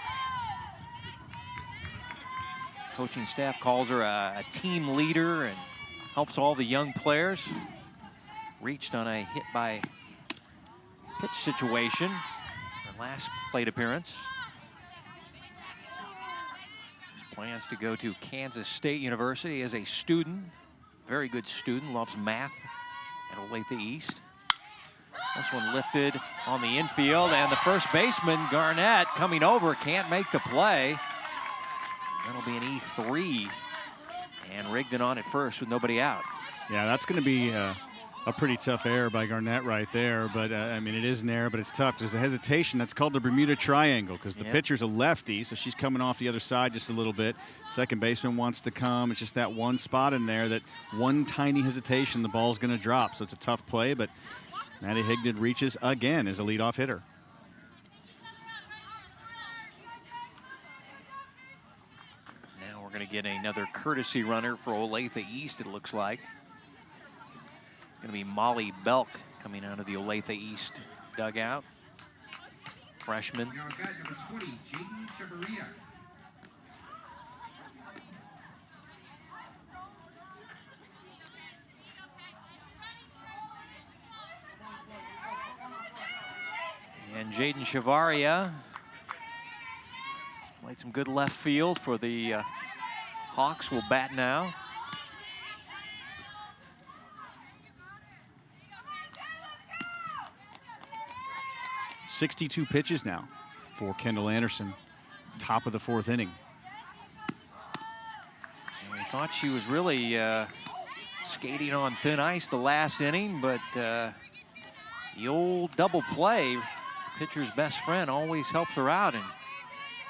Coaching staff calls her a team leader and helps all the young players. Reached on a hit by pitch situation, her last plate appearance. Has plans to go to Kansas State University as a student. Very good student, loves math at Olathe East. This one lifted on the infield, and the first baseman, Garnett, coming over, can't make the play. That'll be an E3, and Rigden on at first with nobody out. Yeah, that's going to be a pretty tough error by Garnett right there, but I mean, it is an error, but it's tough. There's a hesitation. That's called the Bermuda Triangle, because the pitcher's a lefty, so she's coming off the other side just a little bit. Second baseman wants to come. It's just that one spot in there that one tiny hesitation, the ball's going to drop. So it's a tough play, but Maddie Rigden reaches again as a leadoff hitter. Now we're going to get another courtesy runner for Olathe East, it looks like. Going to be Molly Belk coming out of the Olathe East dugout. Freshman. Now at bat number 20, Jaden Chavarria. And Jaden Chavarria played some good left field for the Hawks. Will bat now. .62 pitches now for Kendall Anderson, top of the fourth inning. And we thought she was really skating on thin ice the last inning, but the old double play, pitcher's best friend, always helps her out, and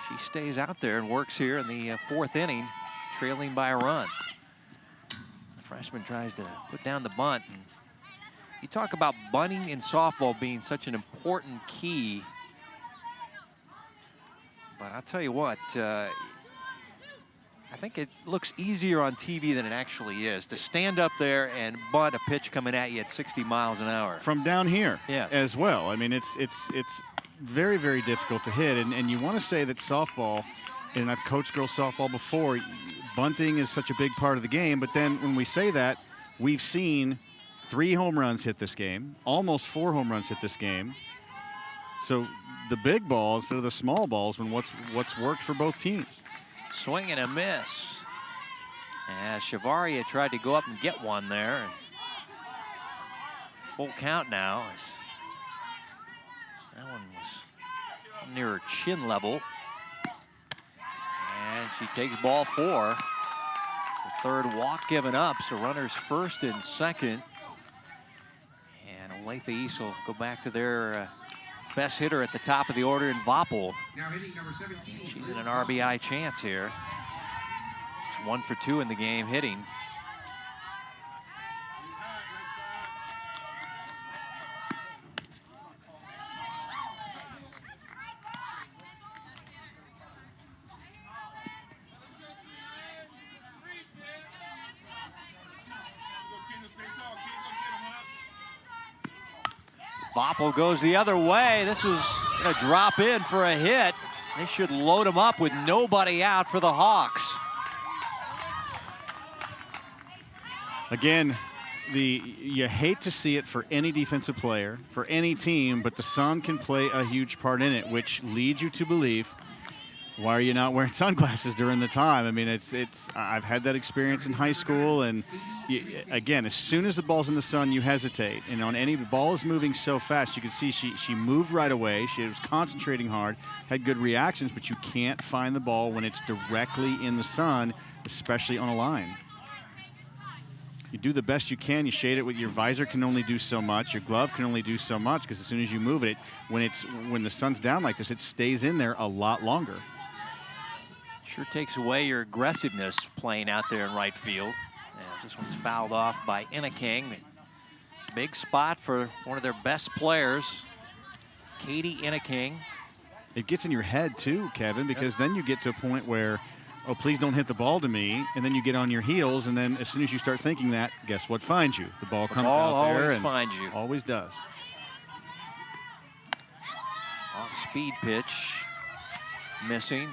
she stays out there and works here in the 4th inning, trailing by a run. The freshman tries to put down the bunt. And you talk about bunting in softball being such an important key, but I'll tell you what, I think it looks easier on TV than it actually is to stand up there and bunt a pitch coming at you at 60 miles an hour. From down here yeah. as well. I mean, it's very, very difficult to hit. And you want to say that softball, and I've coached girls softball before, bunting is such a big part of the game. But then when we say that, we've seen 3 home runs hit this game, almost 4 home runs hit this game. So the big ball instead of the small balls when what's worked for both teams. Swing and a miss. As Chavaria tried to go up and get one there. Full count now. That one was near her chin level. And she takes ball 4. It's the 3rd walk given up, so runners first and second. And Olathe East will go back to their best hitter at the top of the order in Voppel. Now hitting number 17. She's in an RBI chance here. She's 1 for 2 in the game hitting. Voppel goes the other way. This was going to drop in for a hit. They should load him up with nobody out for the Hawks. Again, you hate to see it for any defensive player, for any team, but the sun can play a huge part in it, which leads you to believe, why are you not wearing sunglasses during the time? I mean, I've had that experience in high school, and again, as soon as the ball's in the sun, you hesitate. And on the ball is moving so fast, you can see she moved right away. She was concentrating hard, had good reactions, but you can't find the ball when it's directly in the sun, especially on a line. You do the best you can. You shade it with your visor can only do so much. Your glove can only do so much because as soon as you move it, when the sun's down like this, it stays in there a lot longer. Sure takes away your aggressiveness playing out there in right field. As this one's fouled off by Inniking. Big spot for one of their best players, Katie Inniking. It gets in your head too, Kevin, because then you get to a point where, oh, please don't hit the ball to me, and then you get on your heels, and then as soon as you start thinking that, guess what finds you? The ball comes out there and finds you. Always does. Off-speed pitch, missing.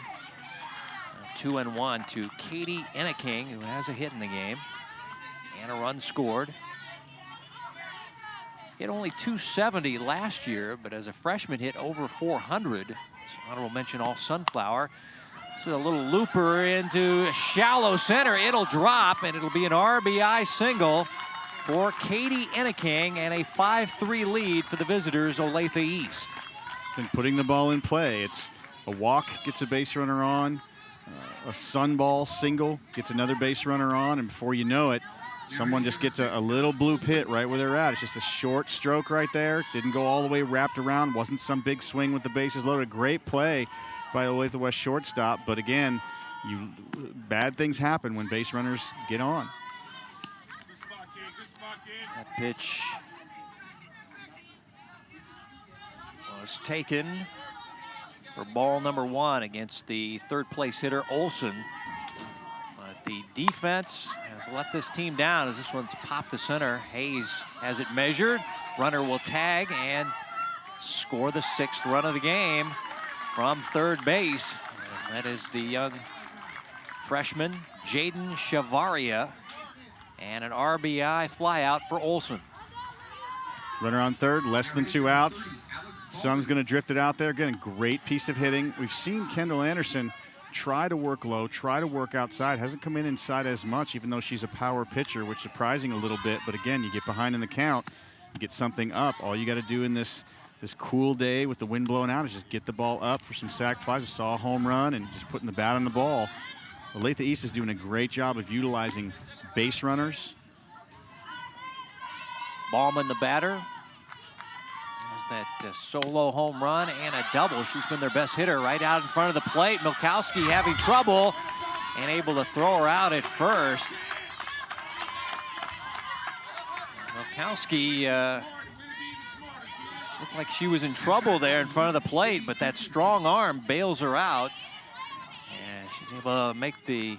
2-1 to Katie Inniking, who has a hit in the game, and a run scored. Hit only 270 last year, but as a freshman hit over 400. So honorable mention all Sunflower. This is a little looper into shallow center. It'll drop, and it'll be an RBI single for Katie Inniking, and a 5-3 lead for the visitors, Olathe East. And putting the ball in play. It's a walk, gets a base runner on. A sunball single, gets another base runner on, and before you know it, someone just gets a little blue pit right where they're at. It's just a short stroke right there. Didn't go all the way wrapped around. Wasn't some big swing with the bases loaded. Great play by Olathe West shortstop, but again, bad things happen when base runners get on. That pitch was taken for ball number 1 against the 3rd place hitter Olson. But the defense has let this team down as this one's popped to center. Hayes has it measured. Runner will tag and score the 6th run of the game from 3rd base. That is the young freshman, Jaden Chavaria, and an RBI flyout for Olson. Runner on 3rd, less than 2 outs. Sun's going to drift it out there. Again, a great piece of hitting. We've seen Kendall Anderson try to work low, try to work outside. Hasn't come in inside as much, even though she's a power pitcher, which is surprising a little bit. But again, you get behind in the count, you get something up. All you got to do in this cool day with the wind blowing out is just get the ball up for some sac flies. We saw a home run and just putting the bat on the ball. Olathe East is doing a great job of utilizing base runners Ballman, the batter, has that solo home run and a double. She's been their best hitter right out in front of the plate. Milkowski having trouble and able to throw her out at first. Milkowski looked like she was in trouble there in front of the plate, but that strong arm bails her out. And she's able to make the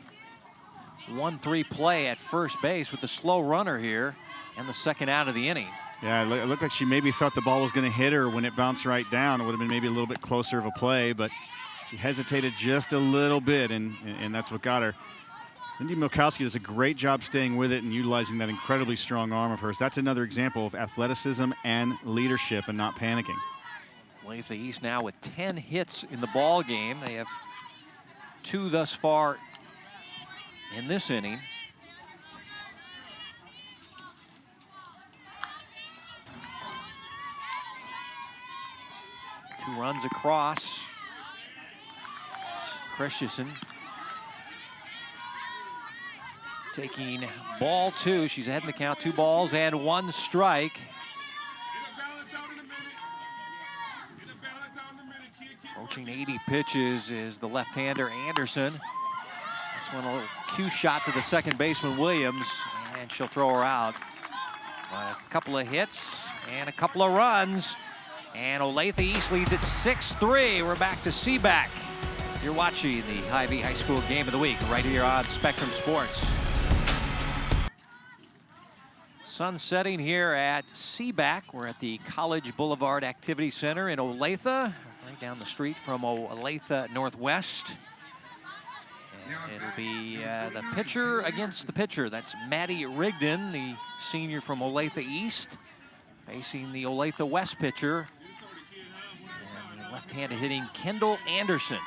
1-3 play at first base with the slow runner here and the second out of the inning. Yeah, it looked like she maybe thought the ball was going to hit her when it bounced right down. It would have been maybe a little bit closer of a play, but she hesitated just a little bit, and that's what got her. Lindy Milkowski does a great job staying with it and utilizing that incredibly strong arm of hers. That's another example of athleticism and leadership and not panicking. Olathe East now with 10 hits in the ball game. They have 2 thus far in this inning. Two runs across. Christensen taking ball 2. She's ahead in the count, 2 balls and 1 strike. Approaching 80 pitches is the left-hander Anderson. This one a little cue shot to the second baseman Williams, and she'll throw her out. But a couple of hits and a couple of runs, and Olathe East leads at 6-3. We're back to Seaback. You're watching the Hy-Vee High School Game of the Week right here on Spectrum Sports. Sun setting here at Seaback. We're at the College Boulevard Activity Center in Olathe, right down the street from Olathe Northwest. And it'll be the pitcher against the pitcher. That's Maddie Rigden, the senior from Olathe East, facing the Olathe West pitcher, and the left-handed hitting Kendall Anderson.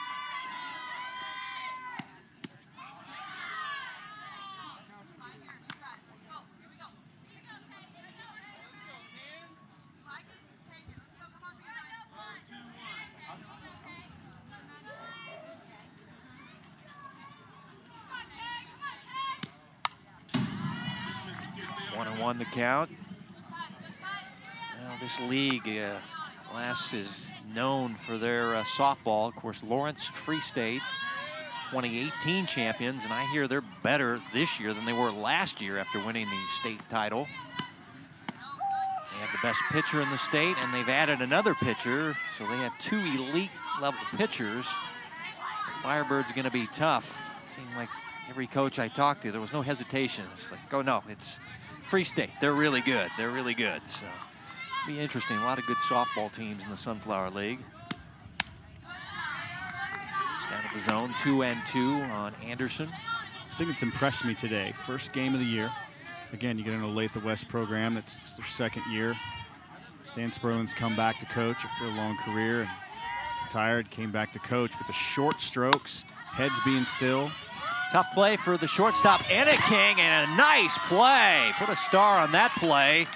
One the count. Well, this league, Lass is known for their softball. Of course, Lawrence Free State, 2018 champions, and I hear they're better this year than they were last year after winning the state title. They have the best pitcher in the state, and they've added another pitcher, so they have 2 elite-level pitchers. So the Firebirds going to be tough. It seemed like every coach I talked to, there was no hesitation. It's like, oh no, it's Free State. They're really good. They're really good. So it'll be interesting. A lot of good softball teams in the Sunflower League. It's down at the zone, 2-2 on Anderson. I think it's impressed me today. First game of the year. Again, you get an Olathe West program. That's just their second year. Stan Sperlin's come back to coach after a long career. And retired, came back to coach. But the short strokes, heads being still. Tough play for the shortstop, Anna King, and a nice play. Put a star on that play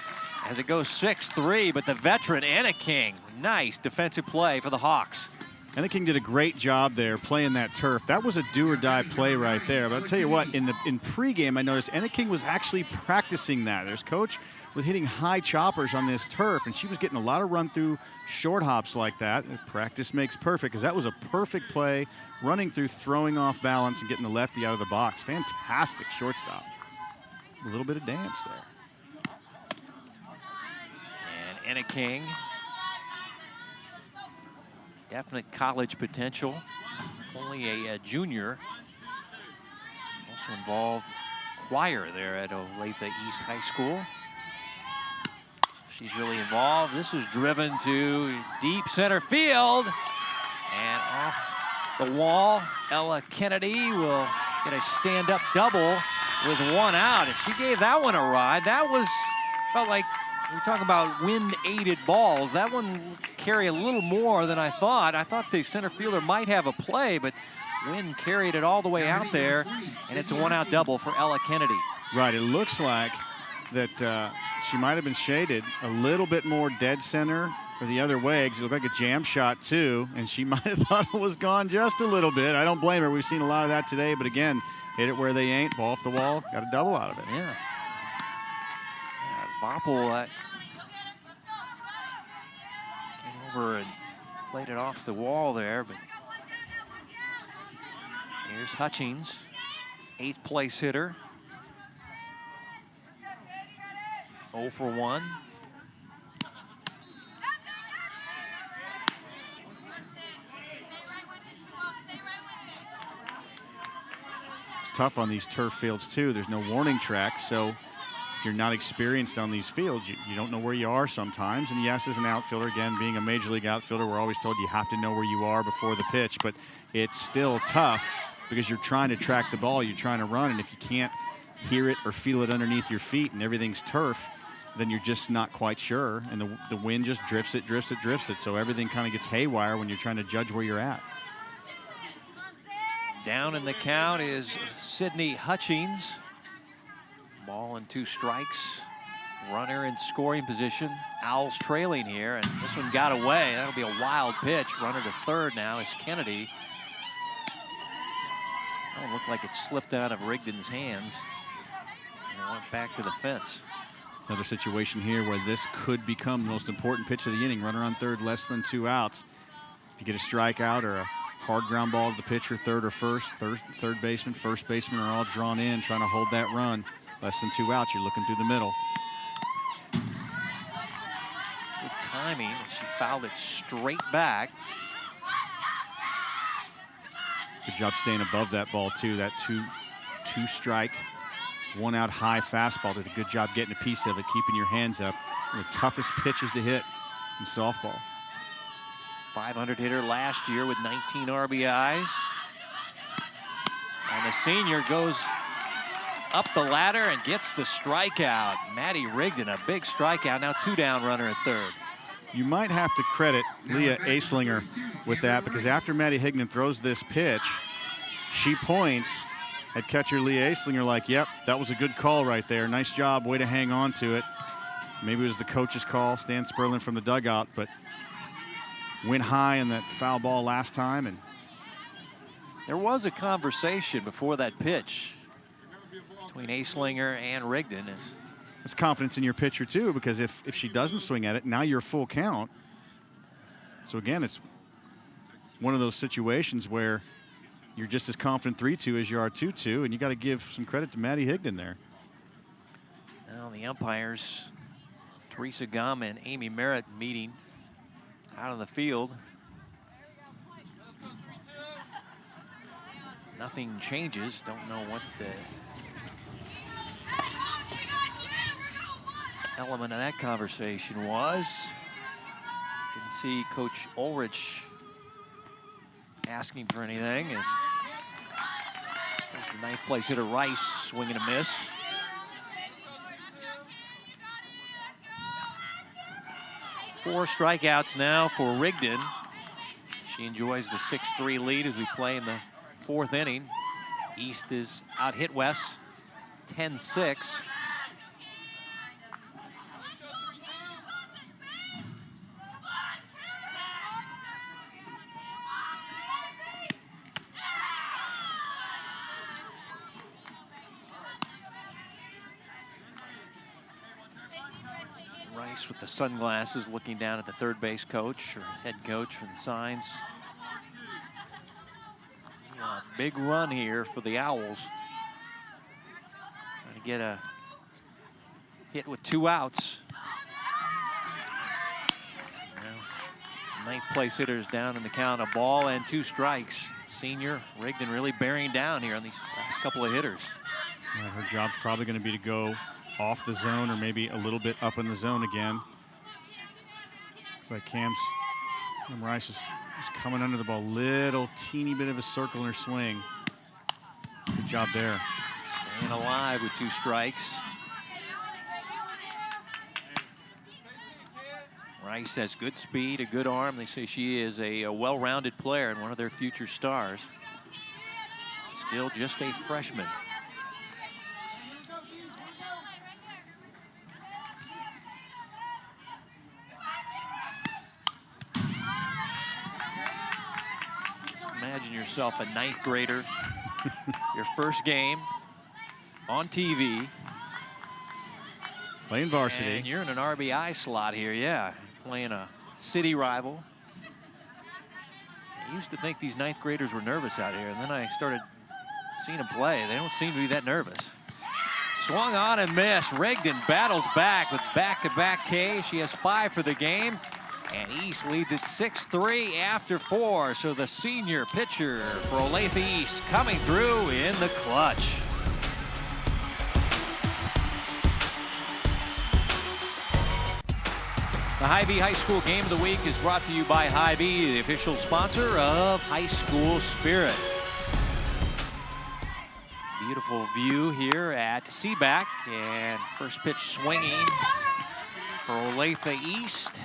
as it goes 6-3, but the veteran Anna King, nice defensive play for the Hawks. Anna King did a great job there playing that turf. That was a do-or-die play right there. But I'll tell you what, in pregame, I noticed Anna King was actually practicing that. Their coach was hitting high choppers on this turf, and she was getting a lot of run-through short hops like that. Practice makes perfect, because that was a perfect play, running through, throwing off balance, and getting the lefty out of the box. Fantastic shortstop. A little bit of dance there. And Anna King, definite college potential. Only a junior. Also involved choir there at Olathe East High School. She's really involved. This is driven to deep center field. And off the wall, Ella Kennedy will get a stand-up double with 1 out. And she gave that one a ride. That was, felt like, we're talking about wind-aided balls. That one carried a little more than I thought. I thought the center fielder might have a play, but wind carried it all the way out there, and it's a 1-out double for Ella Kennedy. Right, it looks like that she might have been shaded a little bit more dead center or the other way, because it looked like a jam shot too, and she might have thought it was gone just a little bit. I don't blame her. We've seen a lot of that today, but again, hit it where they ain't, ball off the wall, got a double out of it. Yeah. Voppel came over and played it off the wall there, but here's Hutchings, 8th place hitter. 0 for 1. It's tough on these turf fields too. There's no warning track, so if you're not experienced on these fields, you don't know where you are sometimes. And yes, as an outfielder, again, being a major league outfielder, we're always told you have to know where you are before the pitch, but it's still tough because you're trying to track the ball, you're trying to run, and if you can't hear it or feel it underneath your feet and everything's turf, then you're just not quite sure, and the wind just drifts it. So everything kind of gets haywire when you're trying to judge where you're at. Down in the count is Sydney Hutchings. Ball and 2 strikes. Runner in scoring position. Owls trailing here, and this one got away. That'll be a wild pitch. Runner to third now is Kennedy. That looked like it slipped out of Rigden's hands. And it went back to the fence. Another situation here where this could become the most important pitch of the inning. Runner on third, less than 2 outs. If you get a strikeout or a hard ground ball to the pitcher, third or first, third baseman, first baseman are all drawn in, trying to hold that run. Less than 2 outs, you're looking through the middle. Good timing. She fouled it straight back. Good job staying above that ball too. That two strike, 1 out high fastball. Did a good job getting a piece of it, keeping your hands up. One of the toughest pitches to hit in softball. 500 hitter last year with 19 RBIs. And the senior goes up the ladder and gets the strikeout. Maddie Rigden, a big strikeout. Now 2 down, runner at third. You might have to credit Leah Aislinger with that, because after Maddie Rigden throws this pitch, she points at catcher Leah Aislinger like, yep, that was a good call right there. Nice job, way to hang on to it. Maybe it was the coach's call, Stan Sperlin from the dugout, but went high in that foul ball last time. And there was a conversation before that pitch between Aislinger and Rigden. it's confidence in your pitcher too, because if she doesn't swing at it, now you're full count. So again, it's one of those situations where you're just as confident 3-2 as you are 2-2, and you got to give some credit to Maddie Rigden there. Now the umpires, Teresa Gum and Amy Merritt, meeting out of the field. Nothing changes. Don't know what the element of that conversation was. You can see Coach Ulrich asking for anything. There's the 9th place hitter Rice swinging a miss. Four strikeouts now for Rigden. She enjoys the 6-3 lead as we play in the 4th inning. East is out hit West 10-6. Rice with the sunglasses looking down at the third base coach or head coach for the signs. Yeah, big run here for the Owls. Trying to get a hit with 2 outs. Now, 9th place hitters down in the count, a ball and 2 strikes. Senior Rigden really bearing down here on these last couple of hitters. Yeah, her job's probably going to be to go off the zone or maybe a little bit up in the zone again. Looks like Cam Rice is coming under the ball. Little teeny bit of a circle in her swing. Good job there. Staying alive with 2 strikes. Rice has good speed, a good arm. They say she is a well-rounded player and one of their future stars. Still just a freshman. Imagine yourself a 9th grader, your first game on TV. Playing varsity. And you're in an RBI slot here, yeah. Playing a city rival. I used to think these 9th graders were nervous out here, and then I started seeing them play. They don't seem to be that nervous. Swung on and missed. Rigden battles back with back-to-back K. She has 5 for the game. And East leads it 6-3 after 4. So the senior pitcher for Olathe East coming through in the clutch. The Hy-Vee High School Game of the Week is brought to you by Hy-Vee, the official sponsor of High School Spirit. Beautiful view here at Seaback, and first pitch swinging for Olathe East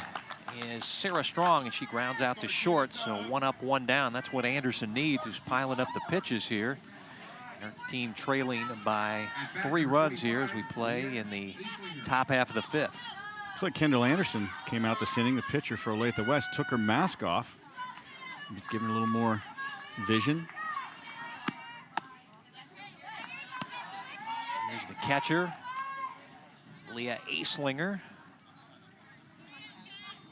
is Sarah Strong, and she grounds out to short, so 1 up, 1 down. That's what Anderson needs, who's piling up the pitches here. And her team trailing by 3 runs here as we play in the top half of the 5th. Looks like Kendall Anderson came out this inning, the pitcher for Olathe West, took her mask off. Just giving her a little more vision. Here's the catcher, Leah Aislinger.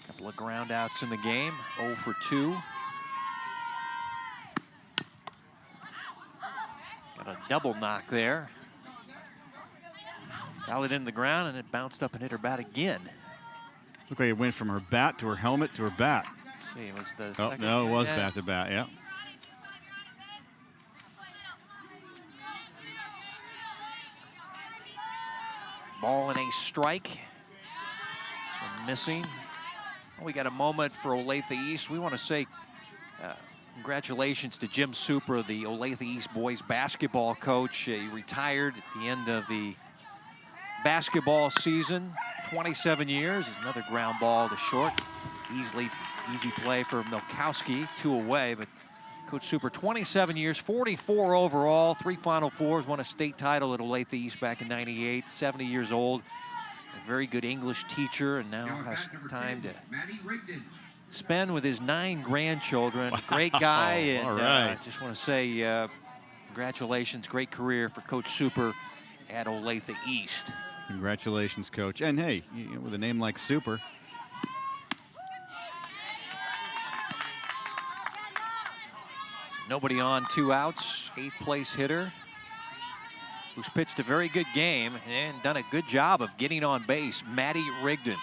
Couple of ground outs in the game, 0 for 2. Got a double knock there. Fouled it into the ground, and it bounced up and hit her bat again. Looked like it went from her bat to her helmet to her bat. Let's see, it was the Oh, second. no, it was Yeah. bat to bat, yeah. Ball and a strike. This one missing. Well, we got a moment for Olathe East. We want to say congratulations to Jim Super, the Olathe East boys basketball coach. He retired at the end of the basketball season. 27 years. Is another ground ball to short. Easy play for Milkowski, 2 away, but Coach Super, 27 years, 44 overall, 3 Final Fours, won a state title at Olathe East back in '98, 70 years old. A very good English teacher, and now has time to Maddie Rigden. spend with his 9 grandchildren. Great guy, and all right. just want to say congratulations, great career for Coach Super at Olathe East. Congratulations, Coach. And hey, with a name like Super, Nobody on, 2 outs, 8th place hitter, who's pitched a very good game and done a good job of getting on base, Maddie Rigden.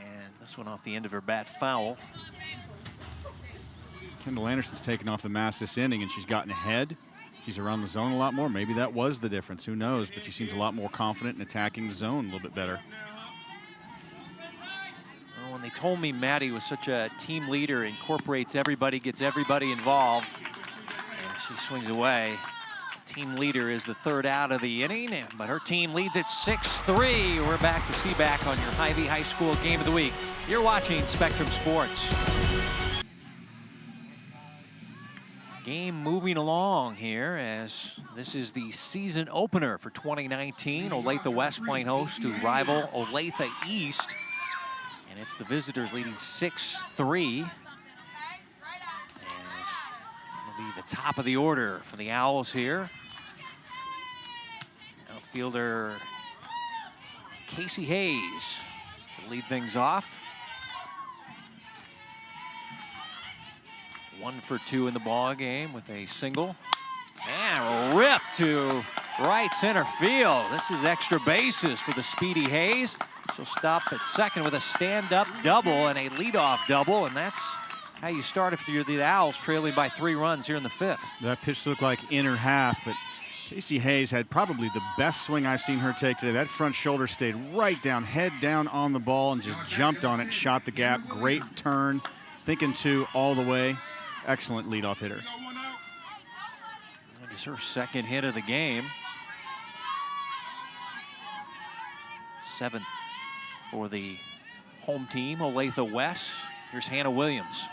And this one off the end of her bat, foul. Kendall Anderson's taken off the mask this inning, and she's gotten ahead. She's around the zone a lot more. Maybe that was the difference. Who knows? But she seems a lot more confident in attacking the zone a little bit better. Well, when they told me Maddie was such a team leader, incorporates everybody, gets everybody involved, and she swings away. The team leader is the 3rd out of the inning, but her team leads at 6-3. We're back to Seaback on your Hy-Vee High School Game of the Week. You're watching Spectrum Sports. Game moving along here as this is the season opener for 2019. Olathe West playing host to rival Olathe East. And it's the visitors leading 6-3. As it'll be the top of the order for the Owls here. Outfielder Casey Hayes to lead things off. 1 for 2 in the ball game with a single. And a rip to right center field. This is extra bases for the speedy Hayes. She'll stop at second with a stand-up double and a leadoff double, and that's how you start if you're the Owls trailing by 3 runs here in the 5th. That pitch looked like inner half, but Casey Hayes had probably the best swing I've seen her take today. That front shoulder stayed right down, head down on the ball, and just jumped on it, shot the gap. Great turn, thinking 2 all the way. Excellent leadoff hitter. That is her 2nd hit of the game. 7th for the home team, Olathe West. Here's Hannah Williams.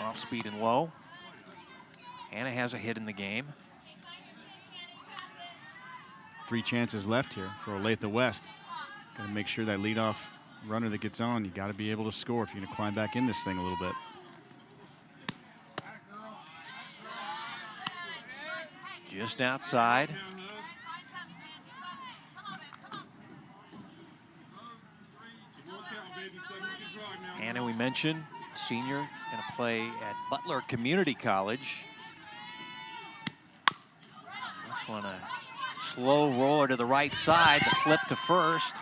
Off speed and low. Hannah has a hit in the game. 3 chances left here for Olathe West. Got to make sure that leadoff runner that gets on, you got to be able to score if you're going to climb back in this thing a little bit. Just outside. Hannah, we mentioned, senior, going to play at Butler Community College. This one, a slow roller to the right side, the flip to first,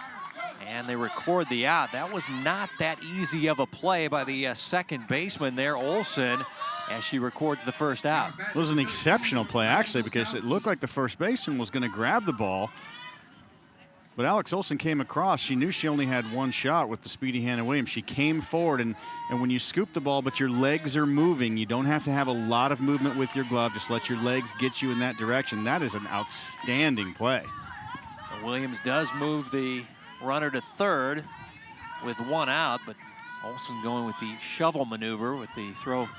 and they record the out. That was not that easy of a play by the second baseman there, Olson, as she records the first out. It was an exceptional play, actually, because it looked like the first baseman was going to grab the ball. But Alex Olson came across. She knew she only had one shot with the speedy Hannah Williams. She came forward, and when you scoop the ball, but your legs are moving, you don't have to have a lot of movement with your glove. Just let your legs get you in that direction. That is an outstanding play. Williams does move the runner to third with one out, but Olson going with the shovel maneuver with the throw.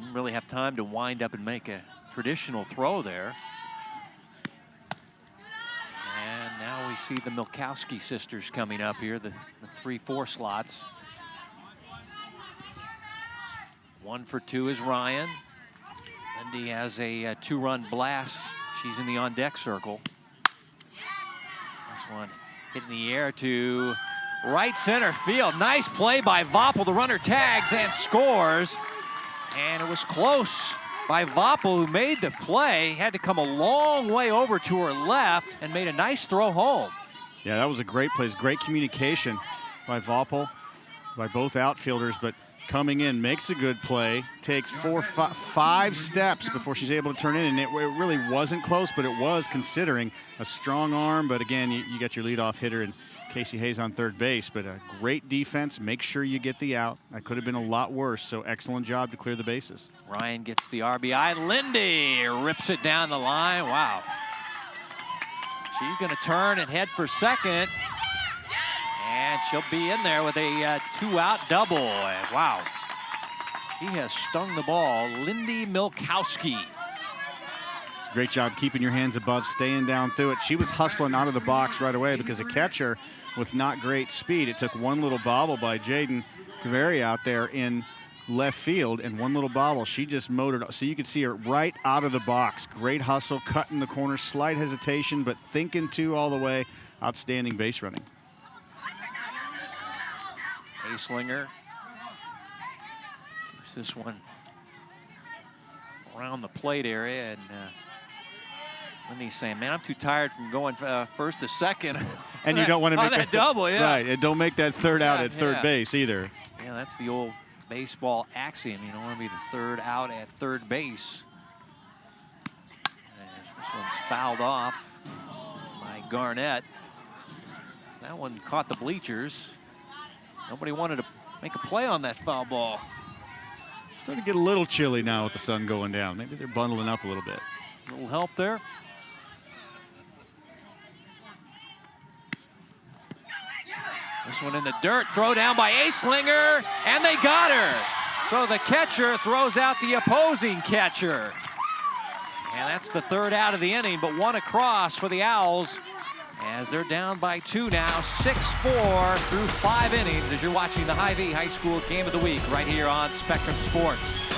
Didn't really have time to wind up and make a traditional throw there. And now we see the Milkowski sisters coming up here, the 3-4 slots. 1 for 2 is Ryan. Lindy has a 2-run blast. She's in the on-deck circle. This one hitting the air to right center field. Nice play by Voppel. The runner tags and scores. And it was close by Voppel, who made the play. Had to come a long way over to her left and made a nice throw home. Yeah, that was a great play. Great communication by Voppel, by both outfielders, but coming in, makes a good play, takes 5 steps before she's able to turn in, and it really wasn't close, but it was, considering a strong arm. But again, you got your leadoff hitter and Casey Hayes on third base, but a great defense. Make sure you get the out. That could have been a lot worse, so excellent job to clear the bases. Ryan gets the RBI. Lindy rips it down the line. Wow. She's going to turn and head for second, and she'll be in there with a 2-out double. And wow, she has stung the ball. Lindy Milkowski. Great job keeping your hands above, staying down through it. She was hustling out of the box right away because the catcher with not great speed. It took one little bobble by Jaden Kaveri out there in left field, and one little bobble. She just motored. So you could see her right out of the box. Great hustle, cutting the corner, slight hesitation, but thinking two all the way. Outstanding base running. Aislinger keeps this one around the plate area, and Lindy's saying, man, I'm too tired from going first to second. And you don't want to make that double, yeah. Right, and don't make that third out at third base either. Yeah, that's the old baseball axiom. You don't want to be the third out at third base. As this one's fouled off by Garnett. That one caught the bleachers. Nobody wanted to make a play on that foul ball. Starting to get a little chilly now with the sun going down. Maybe they're bundling up a little bit. A little help there. This one in the dirt, throw down by Aislinger, and they got her. So the catcher throws out the opposing catcher. And that's the third out of the inning, but one across for the Owls as they're down by 2 now, 6-4 through 5 innings as you're watching the Hy-Vee High School Game of the Week right here on Spectrum Sports.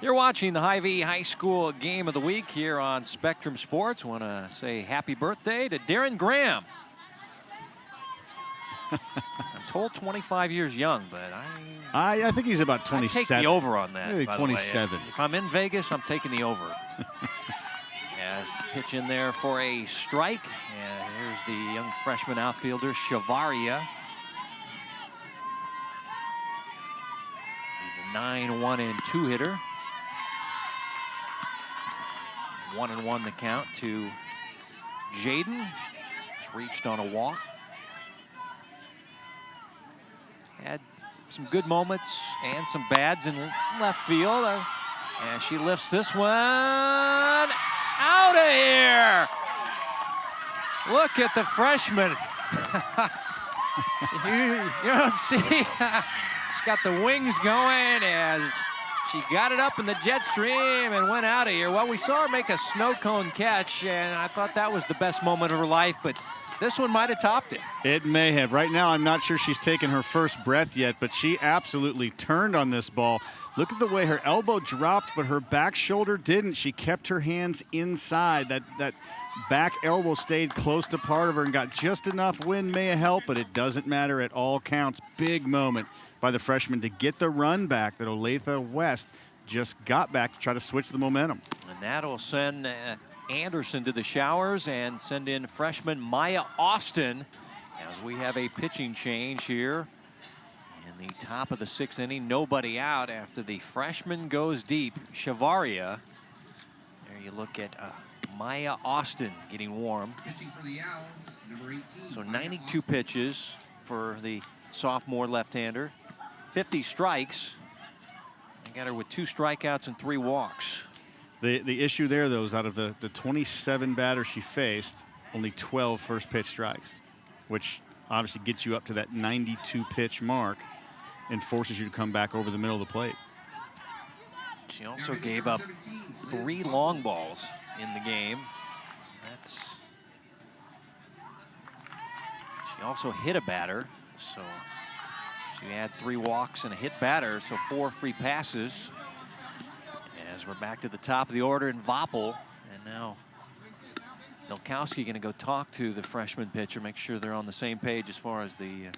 You're watching the Hy-Vee High School Game of the Week here on Spectrum Sports. Want to say happy birthday to Darren Graham. I'm told 25 years young, but I think he's about 27. I take the over on that. Maybe 27. If I'm in Vegas, I'm taking the over. As the pitch in there for a strike. And here's the young freshman outfielder, Shavaria. The 9-1-2 hitter. 1-1 the count to Jaden. Just reached on a walk. Had some good moments and some bads in left field. And she lifts this one out of here. Look at the freshman. you don't see. She's got the wings going as she got it up in the jet stream and went out of here. Well, we saw her make a snow cone catch, and I thought that was the best moment of her life, but this one might have topped it. It may have. Right now, I'm not sure she's taken her first breath yet, but she absolutely turned on this ball. Look at the way her elbow dropped, but her back shoulder didn't. She kept her hands inside. That back elbow stayed close to part of her and got just enough wind may have helped, but it doesn't matter. It all counts. Big moment by the freshman to get the run back that Olathe West just got back to try to switch the momentum. And that'll send Anderson to the showers and send in freshman Maya Austin as we have a pitching change here in the top of the 6th inning. Nobody out after the freshman goes deep. Shavaria. There you look at Maya Austin getting warm. Pitching for the Owls, number 18. So Maya 92 Austin. pitches for the sophomore left-hander. 50 strikes. They got her with 2 strikeouts and 3 walks. The issue there, though, is out of the 27 batters she faced, only 12 first pitch strikes, which obviously gets you up to that 92 pitch mark and forces you to come back over the middle of the plate. She also gave up 3 long balls in the game. She also hit a batter, so she had 3 walks and a hit batter, so 4 free passes. As we're back to the top of the order in Voppel, and now Milkowski going to go talk to the freshman pitcher, make sure they're on the same page as far as the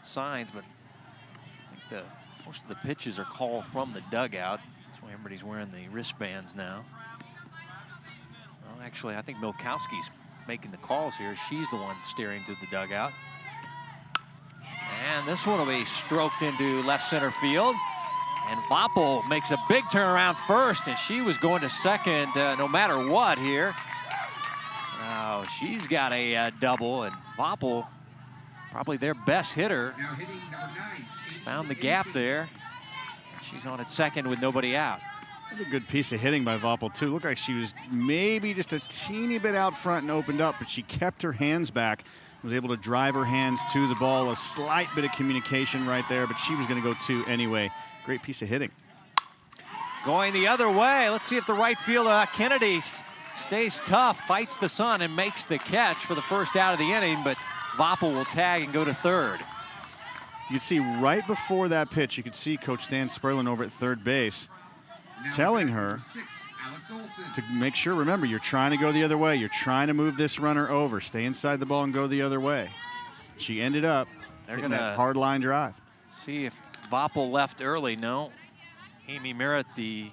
signs, but I think most of the pitches are called from the dugout. That's why everybody's wearing the wristbands now. Well, actually, I think Milkowski's making the calls here. She's the one steering to the dugout. And this one will be stroked into left center field. And Voppel makes a big turnaround first, and she was going to second no matter what here. So she's got a double, and Voppel, probably their best hitter, Now hitting number 9. found the gap there. She's on at second with nobody out. Another good piece of hitting by Voppel, too. Looked like she was maybe just a teeny bit out front and opened up, but she kept her hands back, was able to drive her hands to the ball. A slight bit of communication right there, but she was going to go 2 anyway. Great piece of hitting. Going the other way. Let's see if the right fielder, Kennedy, stays tough, fights the sun, and makes the catch for the first out of the inning, but Voppel will tag and go to third. You can see right before that pitch, you could see Coach Stan Sperlin over at third base Now telling number her 6, Alex Olson. to make sure, remember, you're trying to go the other way. You're trying to move this runner over. Stay inside the ball and go the other way. She ended up hitting that hard line drive. See if Voppel left early. No. Amy Merritt, the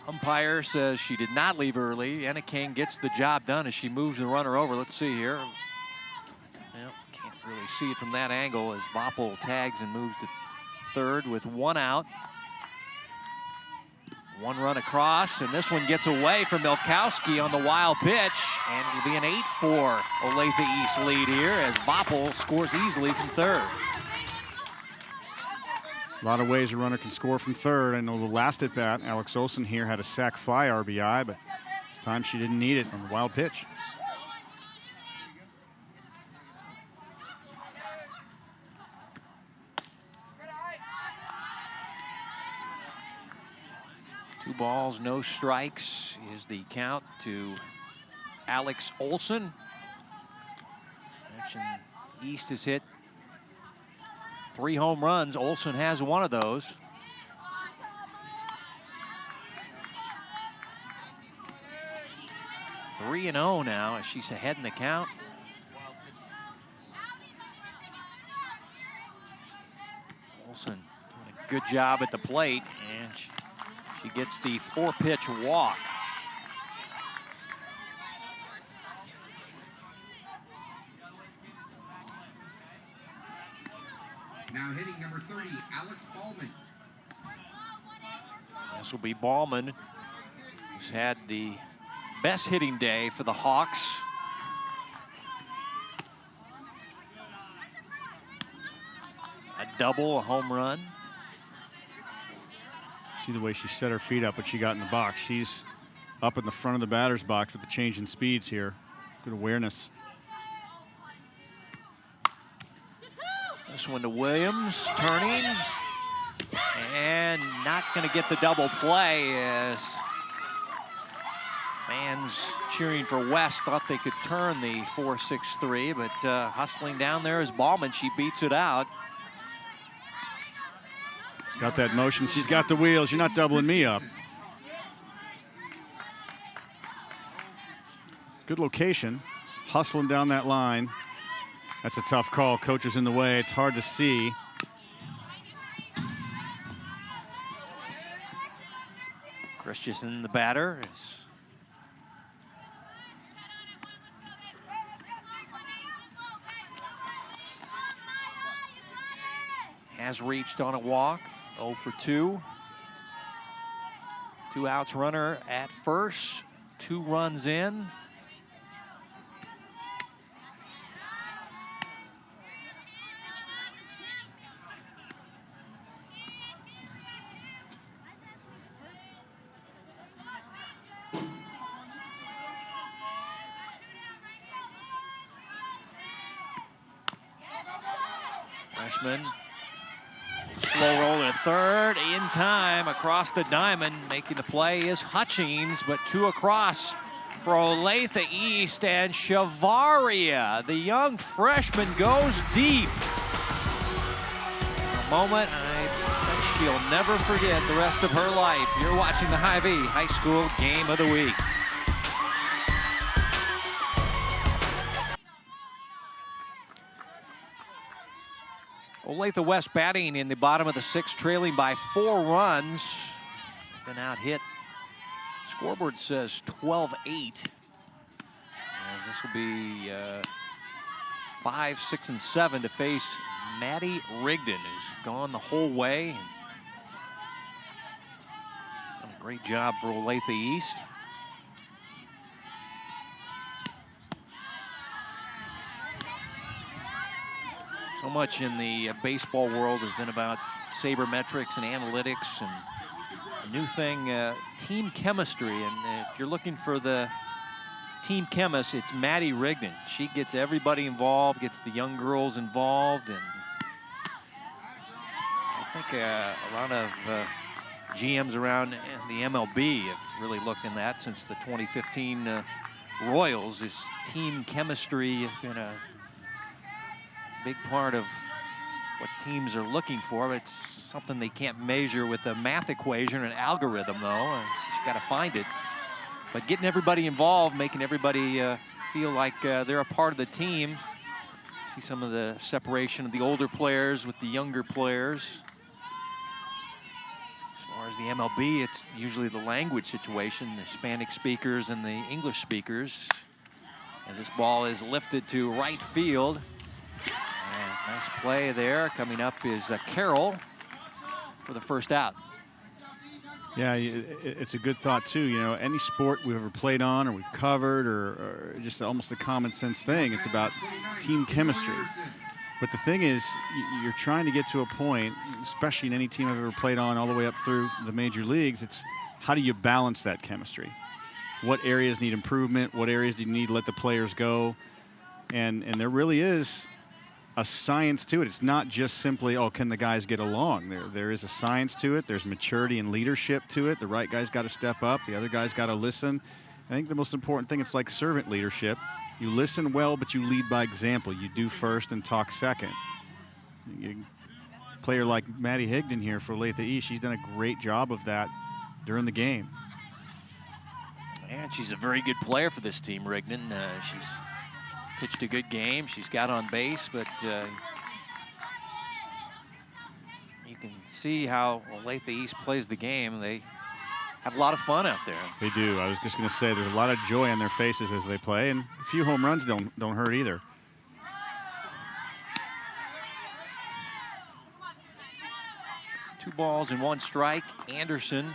umpire, says she did not leave early. Anna King gets the job done as she moves the runner over. Let's see here. Well, can't really see it from that angle as Voppel tags and moves to third with 1 out. 1 run across, and this one gets away from Milkowski on the wild pitch, and it will be an 8-4 Olathe East lead here as Voppel scores easily from third. A lot of ways a runner can score from third. I know the last at bat, Alex Olson here had a sac fly RBI, but this time she didn't need it on the wild pitch. Two balls, no strikes is the count to Alex Olson. Mentioned East has hit 3 home runs. Olson has 1 of those. Three and 0 now as she's ahead in the count. Olson doing a good job at the plate, and she gets the 4-pitch walk. Now hitting number 30, Alex Ballman. This will be Ballman, who's had the best hitting day for the Hawks. A double, a home run. See the way she set her feet up when she got in the box. She's up in the front of the batter's box with the change in speeds here. Good awareness. This one to Williams, turning, and not going to get the double play as Fans cheering for West thought they could turn the 4-6-3, but hustling down there is Ballman. She beats it out. Got that motion. She's got the wheels. You're not doubling me up. Good location. Hustling down that line. That's a tough call. Coach is in the way. It's hard to see. Christensen, the batter, has reached on a walk. 0 for 2. 2 outs, runner at first. 2 runs in. Freshman, slow roll to third, in time, across the diamond. Making the play is Hutchings, but 2 across for Olathe East, and Shavaria, the young freshman, goes deep. A moment I bet she'll never forget the rest of her life. You're watching the Hy-Vee High School Game of the Week. Olathe West batting in the bottom of the 6th, trailing by 4 runs. Been out hit. Scoreboard says 12-8. As this will be 5, 6, and 7 to face Maddie Rigden, who's gone the whole way. Done a great job for Olathe East. So much in the baseball world has been about sabermetrics and analytics, and a new thing, team chemistry. And if you're looking for the team chemist, it's Maddie Rigden. She gets everybody involved, gets the young girls involved, and I think a lot of GMs around the MLB have really looked in that since the 2015 Royals. Is team chemistry been a big part of what teams are looking for? It's something they can't measure with a math equation or an algorithm, though. Just got to find it. But getting everybody involved, making everybody feel like they're a part of the team. See some of the separation of the older players with the younger players. As far as the MLB, it's usually the language situation, the Hispanic speakers and the English speakers. As this ball is lifted to right field. Nice play there. Coming up is Carroll for the first out. Yeah, it's a good thought, too. You know, any sport we've ever played on or we've covered or just almost a common sense thing, it's about team chemistry. But the thing is, you're trying to get to a point, especially in any team I've ever played on all the way up through the major leagues, it's how do you balance that chemistry? What areas need improvement? What areas do you need to let the players go? And there really is a science to it. It's not just simply, oh, can the guys get along? There is a science to it. There's maturity and leadership to it. The right guy's got to step up. The other guy's got to listen. I think the most important thing, it's like servant leadership. You listen well, but you lead by example. You do first and talk second. A player like Maddie Rigden here for Olathe East, she's done a great job of that during the game. And she's a very good player for this team, Rigden. She's pitched a good game. She's got on base, but you can see how Olathe East plays the game. They have a lot of fun out there. They do. I was just going to say there's a lot of joy on their faces as they play, and a few home runs don't hurt either. Two balls and 1 strike. Anderson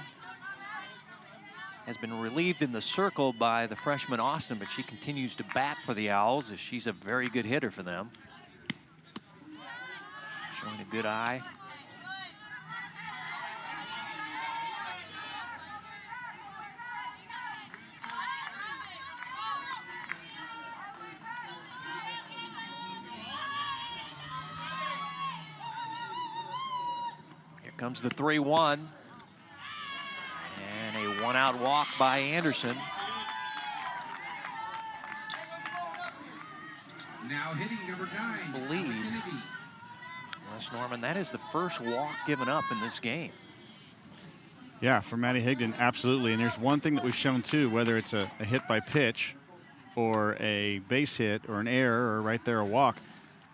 has been relieved in the circle by the freshman Austin, but she continues to bat for the Owls as she's a very good hitter for them. Showing a good eye. Here comes the 3-1. And a 1-out walk by Anderson. Now hitting number 9, I believe, Kennedy. Les Norman, that is the first walk given up in this game. Yeah, for Maddie Rigden, absolutely. And there's one thing that we've shown too, whether it's a hit by pitch or a base hit or an error or right there a walk,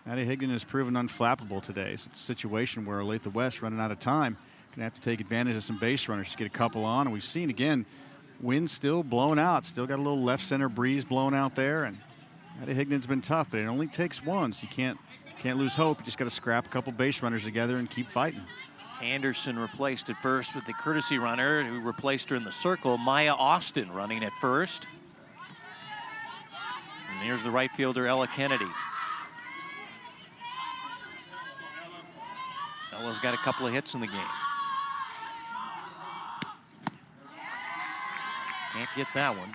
Maddie Rigden has proven unflappable today. So it's a situation where Olathe West, running out of time, going to have to take advantage of some base runners to get a couple on. And we've seen, again, wind still blowing out. Still got a little left center breeze blowing out there. And Maddie Rigden's been tough, but it only takes one. So you can't lose hope. You just got to scrap a couple base runners together and keep fighting. Anderson replaced at first with the courtesy runner who replaced her in the circle, Maya Austin, running at first. And here's the right fielder, Ella Kennedy. Ella's got a couple of hits in the game. Can't get that one.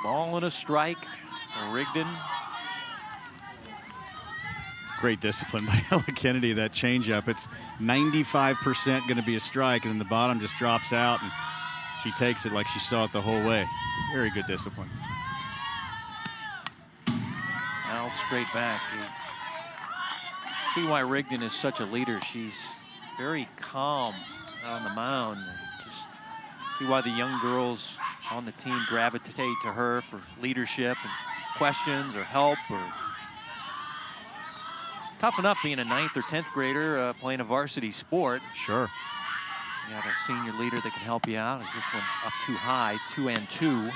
Ball and a strike for Rigden. Great discipline by Ella Kennedy, that changeup. It's 95% going to be a strike, and then the bottom just drops out, and she takes it like she saw it the whole way. Very good discipline. Out straight back. You see why Rigden is such a leader. She's very calm on the mound. Just see why the young girls on the team gravitate to her for leadership and questions or help. Or it's tough enough being a 9th or 10th grader playing a varsity sport. Sure. You have a senior leader that can help you out. Is this one up too high? 2-2.